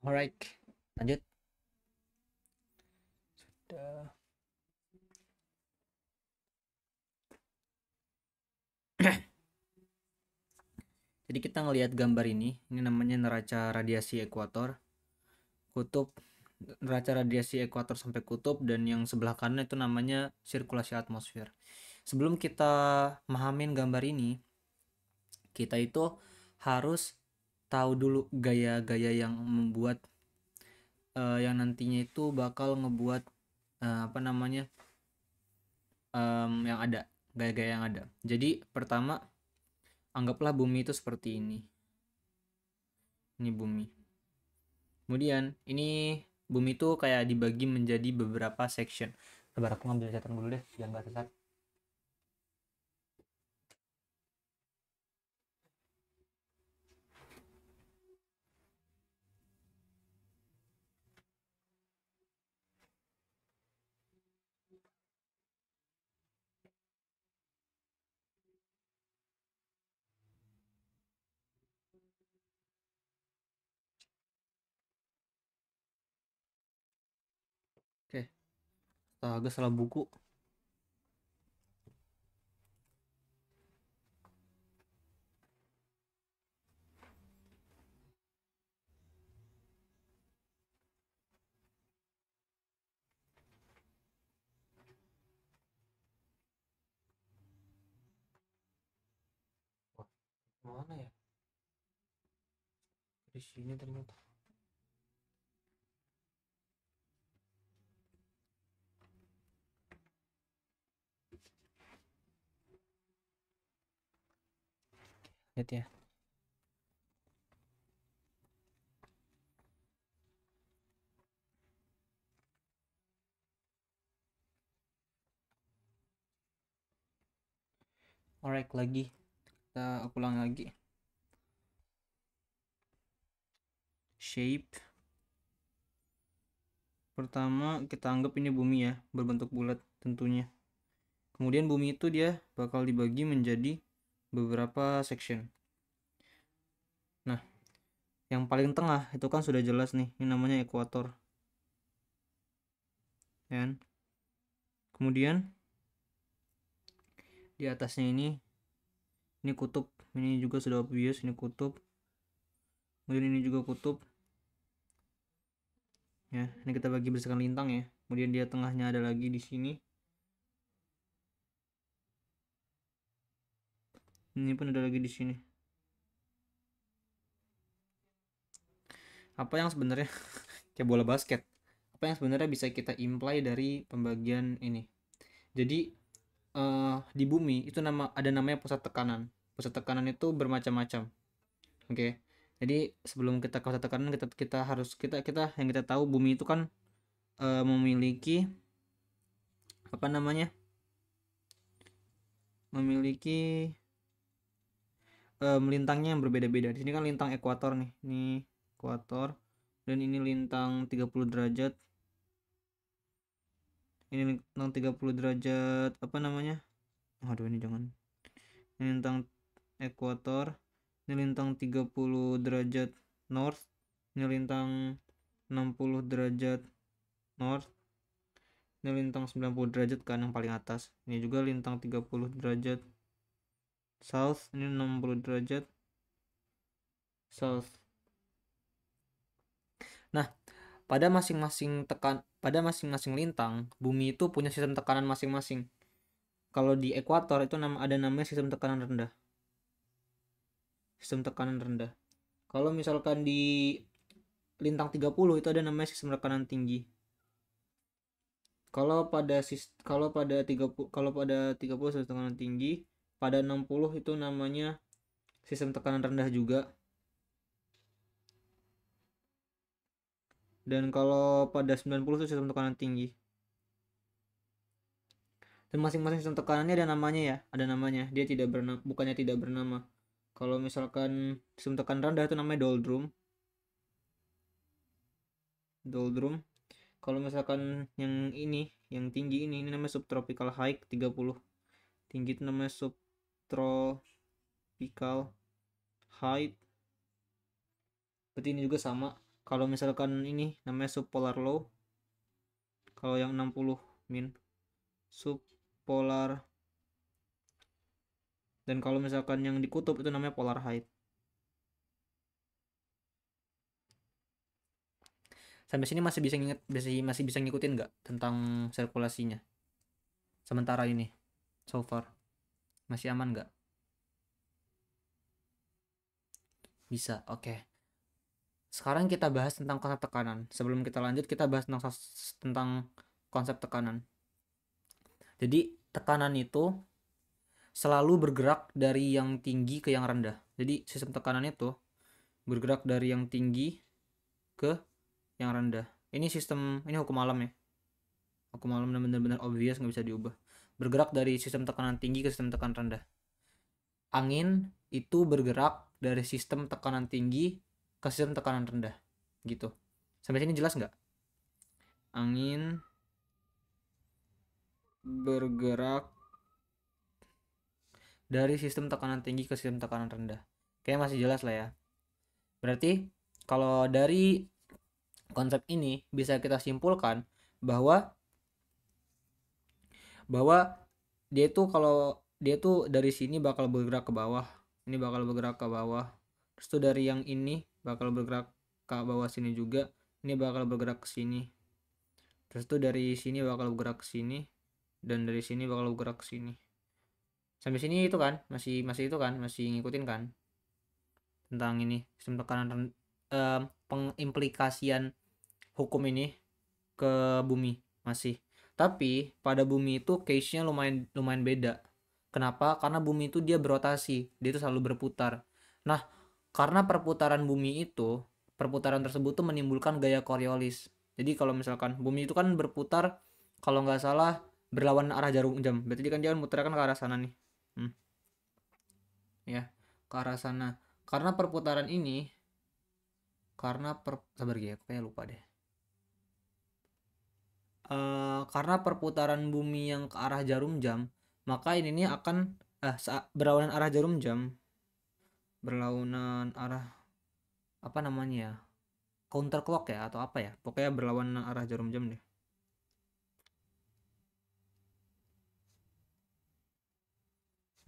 Alright, lanjut. Sudah. Jadi kita ngelihat gambar ini namanya neraca radiasi ekuator, kutub, neraca radiasi ekuator sampai kutub, dan yang sebelah kanan itu namanya sirkulasi atmosfer. Sebelum kita memahamin gambar ini, kita itu harus tahu dulu gaya-gaya yang membuat yang nantinya itu bakal ngebuat apa namanya yang ada, gaya-gaya yang ada. Jadi pertama, anggaplah bumi itu seperti ini. Ini bumi. Kemudian ini bumi itu kayak dibagi menjadi beberapa section. Sabar, aku ngambil catatan dulu deh biar nggak sesat. Oke, agak salah buku. Wah, mana ya? Di sini ternyata. Lihat ya. Alright, lagi. Kita ulang lagi. Shape. Pertama kita anggap ini bumi ya, berbentuk bulat tentunya. Kemudian bumi itu dia bakal dibagi menjadi beberapa section. Nah, yang paling tengah itu kan sudah jelas nih, ini namanya ekuator. Kan? Kemudian di atasnya ini kutub, ini juga sudah obvious, ini kutub. Kemudian ini juga kutub. Ya, ini kita bagi berdasarkan lintang ya. Kemudian dia tengahnya ada lagi di sini. Ini pun ada lagi di sini. Apa yang sebenarnya kayak bola basket? Apa yang sebenarnya bisa kita imply dari pembagian ini? Jadi di bumi itu ada namanya pusat tekanan. Pusat tekanan itu bermacam-macam. Oke. Jadi sebelum kita ke pusat tekanan kita harus kita yang kita tahu bumi itu kan memiliki apa namanya? Memiliki lintangnya yang berbeda-beda. Di sini kan lintang ekuator nih. Ini ekuator dan ini lintang 30 derajat. Ini lintang 30 derajat apa namanya? Aduh, ini jangan. Ini lintang ekuator. Ini lintang 30 derajat north. Ini lintang 60 derajat north. Ini lintang 90 derajat kan yang paling atas. Ini juga lintang 30 derajat south. Ini 60 derajat south. Nah, pada masing-masing lintang, bumi itu punya sistem tekanan masing-masing. Kalau di ekuator itu ada namanya sistem tekanan rendah. Sistem tekanan rendah. Kalau misalkan di lintang 30 itu ada namanya sistem tekanan tinggi. Kalau pada 30 sistem tekanan tinggi, pada 60 itu namanya sistem tekanan rendah juga. Dan kalau pada 90 itu sistem tekanan tinggi. Dan masing-masing sistem tekanannya ada namanya ya, ada namanya. Dia bukannya tidak bernama. Kalau misalkan sistem tekanan rendah itu namanya doldrum. Kalau misalkan yang ini, yang tinggi ini namanya subtropical high 30. Tinggi itu namanya subtropical high. Berarti ini juga sama. Kalau misalkan ini namanya subpolar low. Kalau yang 60 min subpolar. Dan kalau misalkan yang di kutub itu namanya polar high. Sampai sini masih bisa ngikutin nggak tentang sirkulasinya? Sementara ini, so far masih aman nggak? Bisa, oke. Sekarang kita bahas tentang konsep tekanan. Sebelum kita lanjut, kita bahas tentang konsep tekanan. Jadi tekanan itu selalu bergerak dari yang tinggi ke yang rendah. Jadi sistem tekanan itu bergerak dari yang tinggi ke yang rendah. Ini hukum alam ya. Hukum alam dan benar-benar obvious, nggak bisa diubah. Bergerak dari sistem tekanan tinggi ke sistem tekanan rendah. Angin itu bergerak dari sistem tekanan tinggi ke sistem tekanan rendah. Gitu. Sampai sini jelas nggak? Angin bergerak dari sistem tekanan tinggi ke sistem tekanan rendah. Kayaknya masih jelas lah ya. Berarti kalau dari konsep ini bisa kita simpulkan bahwa dia tuh dari sini bakal bergerak ke bawah, ini bakal bergerak ke bawah, terus tuh dari yang ini bakal bergerak ke bawah sini juga, ini bakal bergerak ke sini, terus tuh dari sini bakal bergerak ke sini, dan dari sini bakal bergerak ke sini. Sampai sini itu kan masih itu kan masih ngikutin kan tentang ini sistem tekanan pengimplikasian hukum ini ke bumi masih. Tapi pada bumi itu case-nya lumayan beda. Kenapa? Karena bumi itu dia berotasi, dia itu selalu berputar. Nah, karena perputaran tersebut tuh menimbulkan gaya Coriolis. Jadi kalau misalkan bumi itu kan berputar, kalau nggak salah berlawan arah jarum jam. Berarti kan dia kan muter kan ke arah sana nih. Ya, ke arah sana. Karena perputaran ini, sabar ya, kayak lupa deh. Karena perputaran bumi yang ke arah jarum jam, maka ini akan berlawanan arah jarum jam, berlawanan arah apa namanya ya, counterclock ya atau apa ya, pokoknya berlawanan arah jarum jam deh.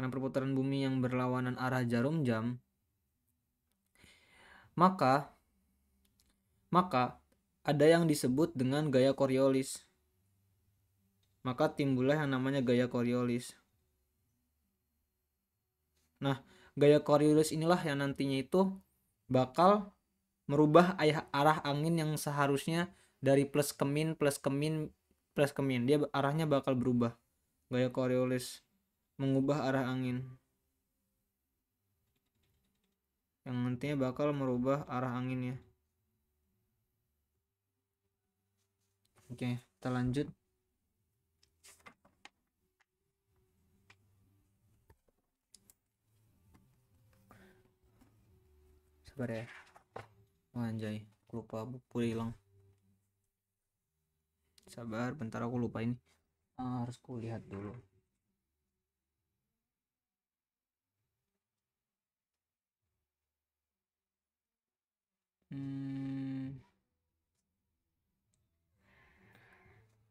karena perputaran bumi yang berlawanan arah jarum jam, maka ada yang disebut dengan gaya Coriolis. Maka timbullah yang namanya gaya Coriolis. Nah, gaya Coriolis inilah yang nantinya itu bakal merubah arah angin yang seharusnya dari plus ke min, dia arahnya bakal berubah. Gaya Coriolis mengubah arah angin yang nantinya bakal merubah arah anginnya. Oke, kita lanjut. Sabar ya. Oh, anjay, aku lupa buku hilang. Sabar, bentar aku lupa ini. Harus kulihat dulu.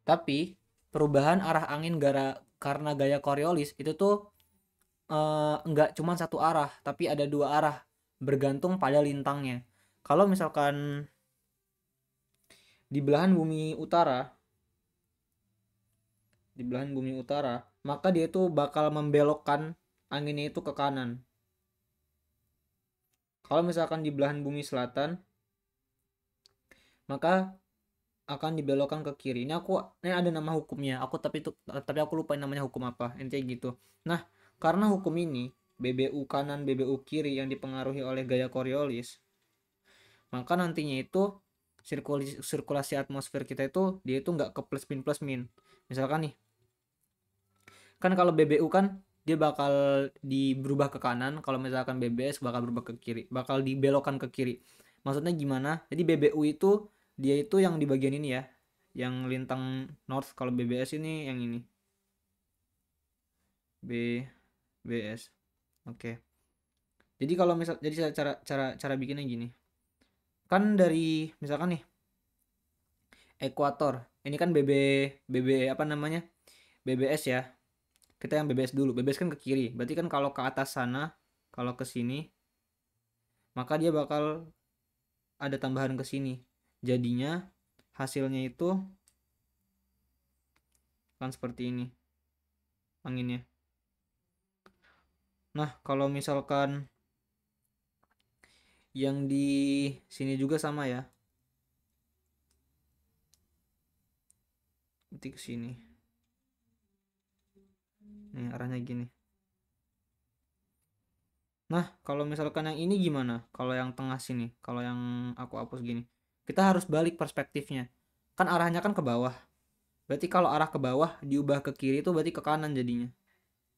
Tapi perubahan arah angin karena gaya Coriolis itu tuh enggak cuma satu arah, tapi ada dua arah, bergantung pada lintangnya. Kalau misalkan di belahan bumi utara, maka dia itu bakal membelokkan anginnya itu ke kanan. Kalau misalkan di belahan bumi selatan, maka akan dibelokkan ke kiri. Ini ada nama hukumnya. Tapi aku lupa namanya hukum apa. Intinya gitu. Nah, karena hukum ini BBU kanan, BBU kiri yang dipengaruhi oleh gaya Coriolis, maka nantinya itu sirkulasi atmosfer kita itu dia itu nggak ke plus min. Misalkan nih, kan kalau BBU kan dia bakal berubah ke kanan, kalau misalkan BBS bakal berubah ke kiri, bakal dibelokkan ke kiri. Maksudnya gimana? Jadi BBU itu dia itu yang di bagian ini ya, yang lintang north. Kalau BBS ini yang ini, BBS. Oke. Jadi kalau jadi cara bikinnya gini. Kan dari misalkan nih ekuator. Ini kan BB apa namanya? BBS ya. Kita yang BBS dulu. BBS kan ke kiri. Berarti kan kalau ke atas sana, kalau ke sini, maka dia bakal ada tambahan ke sini. Jadinya hasilnya itu kan seperti ini anginnya. Nah, kalau misalkan yang di sini juga sama ya. Berarti ke sini. Nih arahnya gini. Nah, kalau misalkan yang ini gimana? Kalau yang tengah sini, kalau yang aku hapus gini. Kita harus balik perspektifnya. Kan arahnya kan ke bawah. Berarti kalau arah ke bawah diubah ke kiri itu berarti ke kanan jadinya.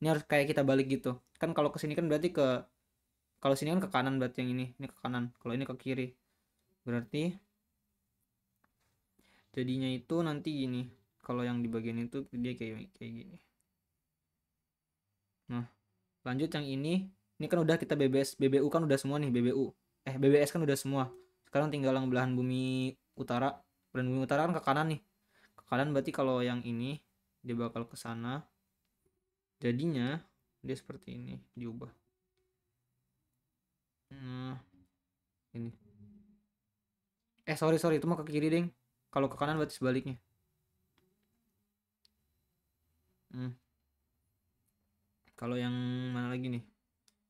Ini harus kayak kita balik gitu. Kan kalau ke sini kan berarti kalau sini kan ke kanan, berarti yang ini ke kanan. Kalau ini ke kiri. Berarti jadinya itu nanti gini. Kalau yang di bagian itu dia kayak gini. Nah, lanjut yang ini kan udah kita BBU kan udah semua nih, BBS kan udah semua. Sekarang tinggal yang belahan bumi utara. Belahan bumi utara kan ke kanan nih. Ke kanan berarti kalau yang ini dia bakal ke sana. Jadinya dia seperti ini, diubah. Nah, ini. Sorry, itu mah ke kiri, deng. Kalau ke kanan berarti sebaliknya. Kalau yang mana lagi nih?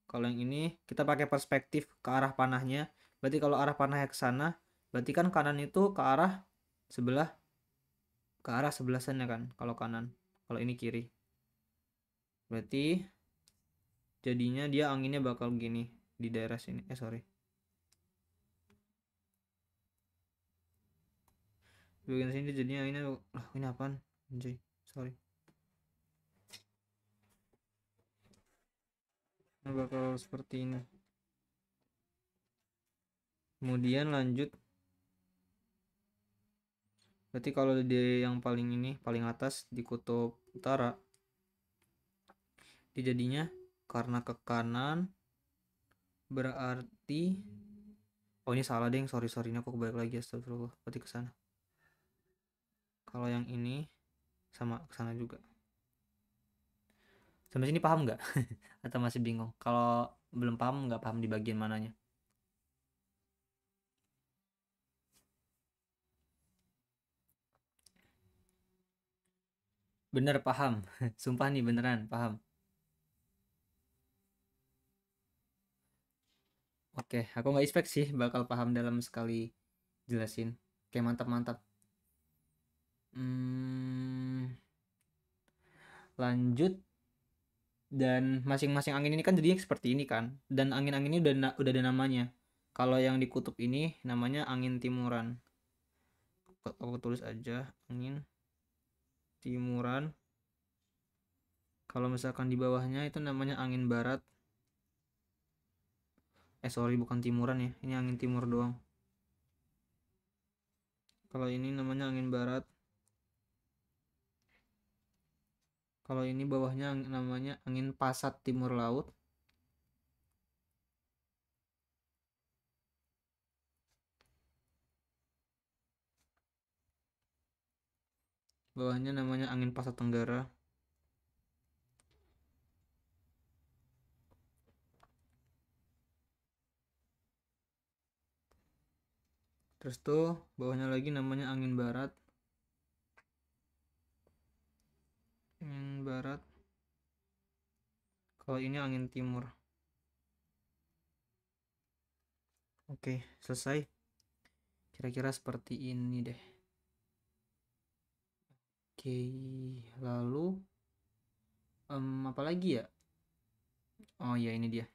Kalau yang ini kita pakai perspektif ke arah panahnya. Berarti kalau arah panahnya ke sana, berarti kan kanan itu ke arah sebelah sana kan. Kalau kanan, kalau ini kiri. Berarti jadinya dia anginnya bakal gini di daerah sini. Sorry. Bagian sini jadinya anginnya, ini apaan? Anjay, sorry. Nah, bakal seperti ini. Kemudian lanjut. Berarti kalau dia yang paling atas di kutub utara, dia jadinya karena ke kanan berarti ini salah, deng. Sorry, ini aku balik lagi, astagfirullah. Berarti ke sana. Kalau yang ini sama ke sana juga. Sampai sini paham nggak? Atau masih bingung? Kalau belum paham, nggak paham di bagian mananya? Bener paham. Sumpah nih beneran paham. Oke, aku nggak expect sih bakal paham dalam sekali jelasin. Oke, mantap mantap. Hmm, lanjut. Dan masing-masing angin ini kan jadinya seperti ini kan. Dan angin-angin ini udah ada namanya. Kalau yang di kutub ini namanya angin timuran. Aku tulis aja angin timuran. Kalau misalkan di bawahnya itu namanya angin barat. Sorry, bukan timuran ya, ini angin timur doang. Kalau ini namanya angin barat. Kalau ini bawahnya namanya angin pasat timur laut. Bawahnya namanya angin pasat tenggara. Terus tuh bawahnya lagi namanya angin barat. Angin barat. Kalau ini angin timur. Oke, selesai. Kira-kira seperti ini deh. Oke, lalu apa lagi ya? Oh ya, ini dia.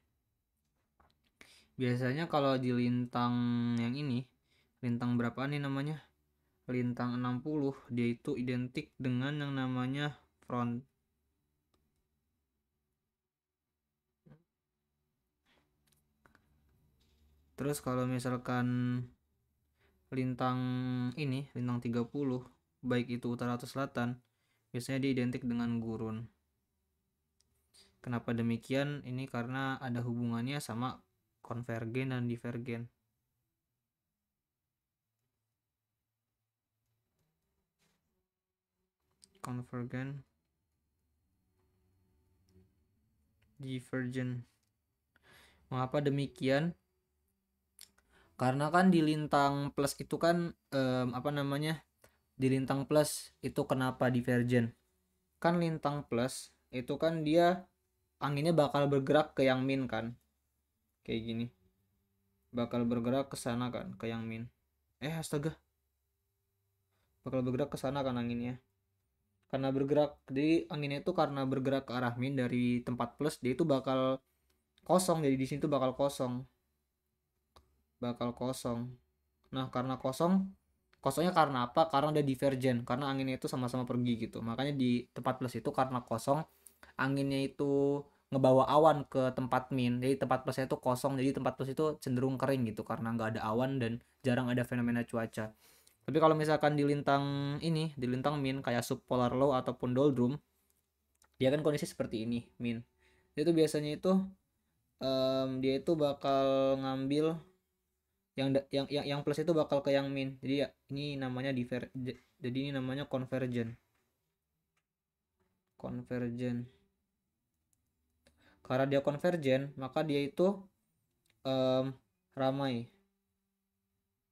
Biasanya kalau di lintang yang ini, lintang berapa nih namanya? Lintang 60, dia itu identik dengan yang namanya front. Terus kalau misalkan lintang ini, lintang 30, baik itu utara atau selatan, biasanya dia identik dengan gurun. Kenapa demikian? Ini karena ada hubungannya sama konvergen dan divergen. Konvergen, divergen. Mengapa demikian? Karena kan di lintang plus itu kan apa namanya? Di lintang plus itu kenapa divergen? Kan lintang plus itu kan dia anginnya bakal bergerak ke yang min kan? Kayak gini. Bakal bergerak ke sana kan, ke yang min. Astaga. Bakal bergerak ke sana kan anginnya. Karena bergerak, jadi anginnya itu karena bergerak ke arah min dari tempat plus, dia itu bakal kosong. Jadi di sini tuh bakal kosong. Bakal kosong. Nah, karena kosong, kosongnya karena apa? Karena ada divergen, karena anginnya itu sama-sama pergi gitu. Makanya di tempat plus itu karena kosong, anginnya itu ngebawa awan ke tempat min. Jadi tempat plusnya itu kosong, jadi tempat plus itu cenderung kering gitu karena nggak ada awan dan jarang ada fenomena cuaca. Tapi kalau misalkan di lintang ini, di lintang min kayak subpolar low ataupun doldrum, dia kan kondisi seperti ini, min. Itu biasanya itu dia itu bakal ngambil yang plus itu bakal ke yang min. Jadi ya ini namanya jadi ini namanya convergen. Convergen. Karena dia convergen, maka dia itu um, ramai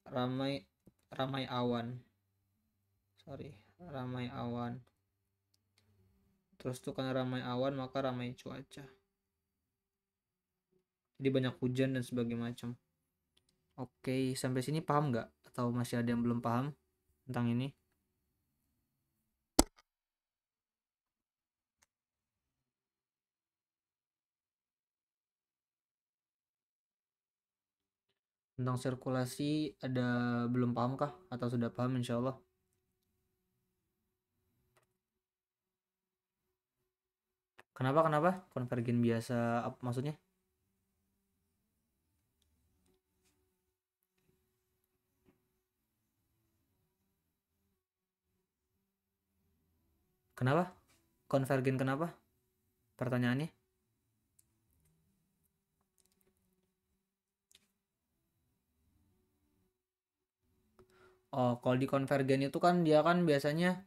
ramai ramai awan. Sorry, ramai awan. Terus tuh karena ramai awan maka ramai cuaca. Jadi banyak hujan dan sebagainya macam. Oke, sampai sini paham nggak? Atau masih ada yang belum paham tentang ini? Tentang sirkulasi ada belum paham kah? Atau sudah paham insya Allah? Kenapa kenapa? Konvergen biasa apa maksudnya? Kenapa? Konvergen kenapa? Pertanyaannya? Oh, kalau di konvergen itu kan dia kan biasanya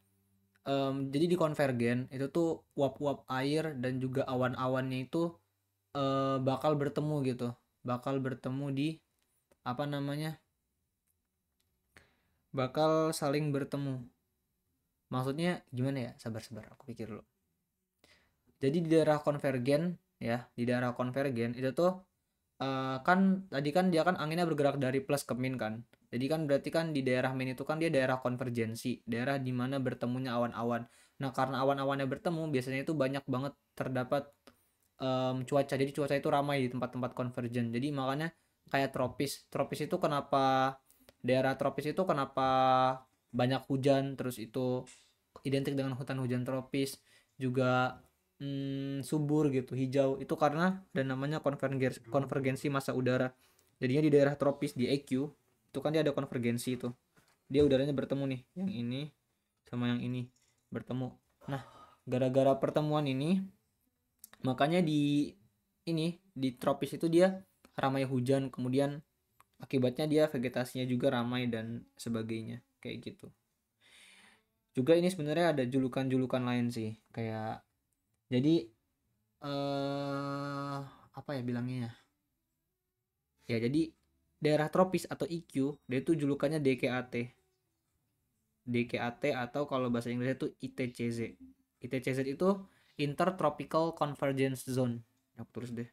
Jadi di konvergen itu tuh uap-uap air dan juga awan-awannya itu bakal bertemu gitu, bakal bertemu di apa namanya, bakal saling bertemu. Maksudnya gimana ya? Sabar-sabar, aku pikir dulu. Jadi di daerah konvergen ya, di daerah konvergen itu tuh kan tadi kan dia kan anginnya bergerak dari plus ke min kan. Jadi kan berarti kan di daerah min itu kan dia daerah konvergensi, daerah di mana bertemunya awan-awan. Nah, karena awan-awannya bertemu, biasanya itu banyak banget terdapat cuaca. Jadi cuaca itu ramai di tempat-tempat konvergen. Jadi makanya kayak tropis. Tropis itu kenapa daerah tropis itu kenapa banyak hujan, terus itu identik dengan hutan hujan tropis, juga subur gitu, hijau. Itu karena ada namanya konvergensi massa udara. Jadinya di daerah tropis di EQ itu kan dia ada konvergensi itu. Dia udaranya bertemu nih, yang ini sama yang ini bertemu. Nah, gara-gara pertemuan ini makanya di tropis itu dia ramai hujan, kemudian akibatnya dia vegetasinya juga ramai dan sebagainya kayak gitu. Juga ini sebenarnya ada julukan-julukan lain sih, kayak jadi apa ya bilangnya ya, jadi daerah tropis atau EQ dia itu julukannya DKAT. DKAT atau kalau bahasa Inggrisnya itu ITCZ. ITCZ itu Intertropical Convergence Zone. Aku tulis deh.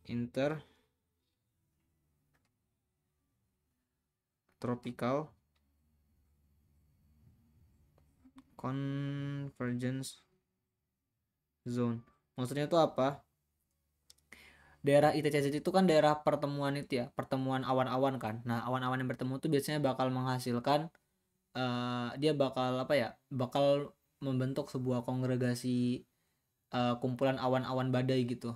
Intertropical Convergence Zone. Maksudnya itu apa? Daerah ITCZ itu kan daerah pertemuan itu ya, pertemuan awan-awan kan. Nah, awan-awan yang bertemu itu biasanya bakal menghasilkan dia bakal apa ya? Bakal membentuk sebuah kongregasi kumpulan awan-awan badai gitu.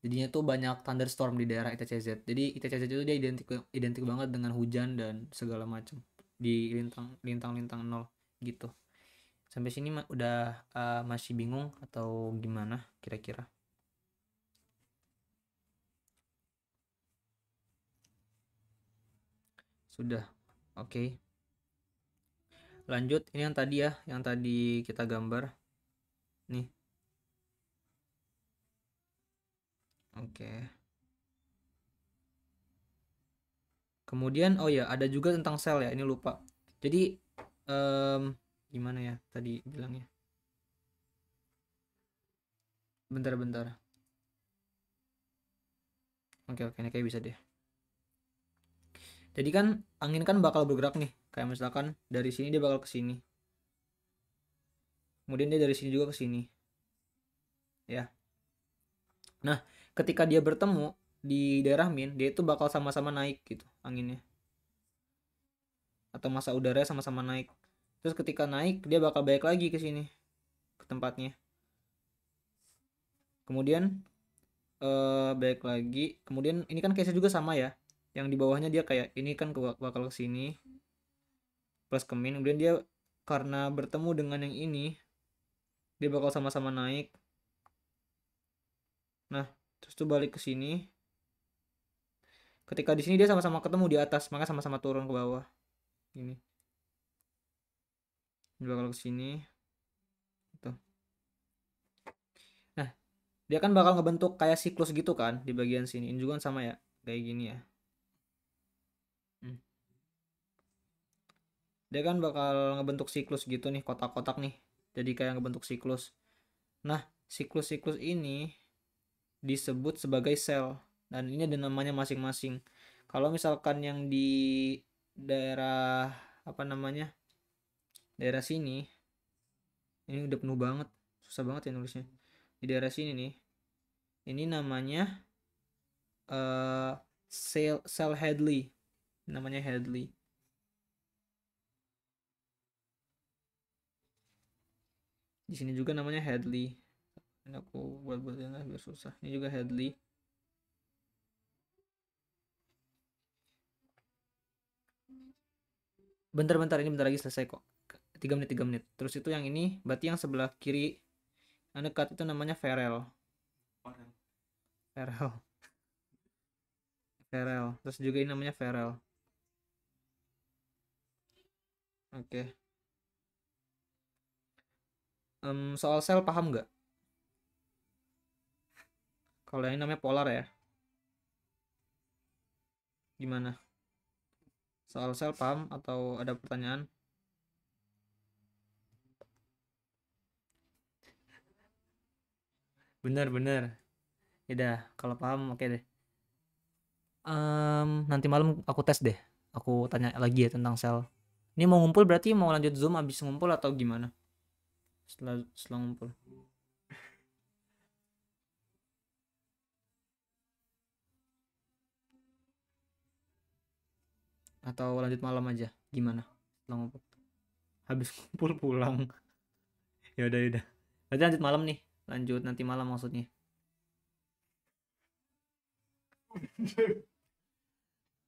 Jadinya tuh banyak thunderstorm di daerah ITCZ. Jadi ITCZ itu dia identik identik banget dengan hujan dan segala macam di lintang-lintang nol gitu. Sampai sini udah masih bingung atau gimana kira-kira? Sudah. Oke. Okay. Lanjut, ini yang tadi ya, yang tadi kita gambar. Nih. Oke. Okay. Kemudian oh ya, ada juga tentang sel ya, ini lupa. Jadi gimana ya tadi bilangnya? Bentar-bentar. Oke, ini kayak bisa deh. Jadi kan angin kan bakal bergerak nih, kayak misalkan dari sini dia bakal ke sini. Kemudian dia dari sini juga ke sini. Ya. Nah, ketika dia bertemu di daerah min, dia itu bakal sama-sama naik gitu anginnya. Atau massa udaranya sama-sama naik. Terus ketika naik, dia bakal balik lagi ke sini, ke tempatnya. Kemudian balik lagi. Kemudian ini kan case juga sama ya. Yang di bawahnya dia kayak ini kan bakal ke sini plus ke min. Kemudian dia karena bertemu dengan yang ini, dia bakal sama-sama naik. Nah, terus tuh balik ke sini. Ketika di sini dia sama-sama ketemu di atas, maka sama-sama turun ke bawah. Ini. Dia bakal ke sini. Tuh. Nah, dia kan bakal ngebentuk kayak siklus gitu kan di bagian sini. Ini juga kan sama ya, kayak gini ya. Dia kan bakal ngebentuk siklus gitu nih, kotak-kotak nih. Jadi kayak ngebentuk siklus. Nah, siklus-siklus ini disebut sebagai sel dan ini ada namanya masing-masing. Kalau misalkan yang di daerah apa namanya, daerah sini ini udah penuh banget, susah banget ya nulisnya. Di daerah sini nih, ini namanya sel Hadley, namanya Hadley. Di sini juga namanya Hadley. Ini aku buat-buatin biar susah. Ini juga Hadley. Bentar-bentar, ini bentar lagi selesai kok. 3 menit. Terus itu yang ini berarti yang sebelah kiri yang dekat itu namanya Ferrel. Ferrel. Terus juga ini namanya Ferrel. Oke. Soal sel paham nggak? Kalau yang namanya polar ya, gimana? Soal sel paham atau ada pertanyaan? Bener-bener. Yaudah, kalau paham oke deh. Nanti malam aku tes deh. Aku tanya lagi ya tentang sel. Ini mau ngumpul berarti mau lanjut Zoom abis ngumpul atau gimana? Setelah ngumpul. Atau lanjut malam aja? Gimana? Setelah ngumpul. Habis ngumpul pulang. Ya udah ya udah. Berarti lanjut malam nih. Lanjut nanti malam maksudnya.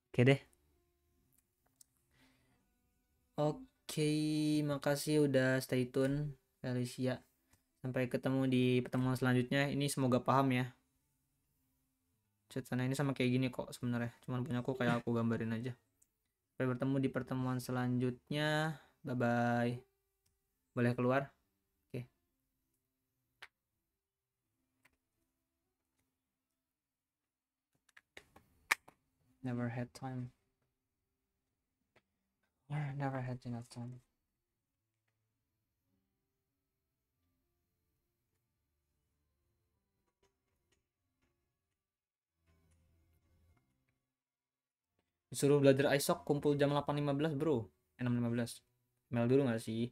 Oke deh. Oke, makasih udah stay tune, Felicia. Sampai ketemu di pertemuan selanjutnya. Ini semoga paham ya. Chat sana ini sama kayak gini kok sebenarnya. Cuman punya aku kayak aku gambarin aja. Sampai bertemu di pertemuan selanjutnya. Bye bye. Boleh keluar? Oke. Never had time. Never had enough time. Disuruh belajar ISOC kumpul jam 8.15 bro. 6.15. Mail dulu gak sih?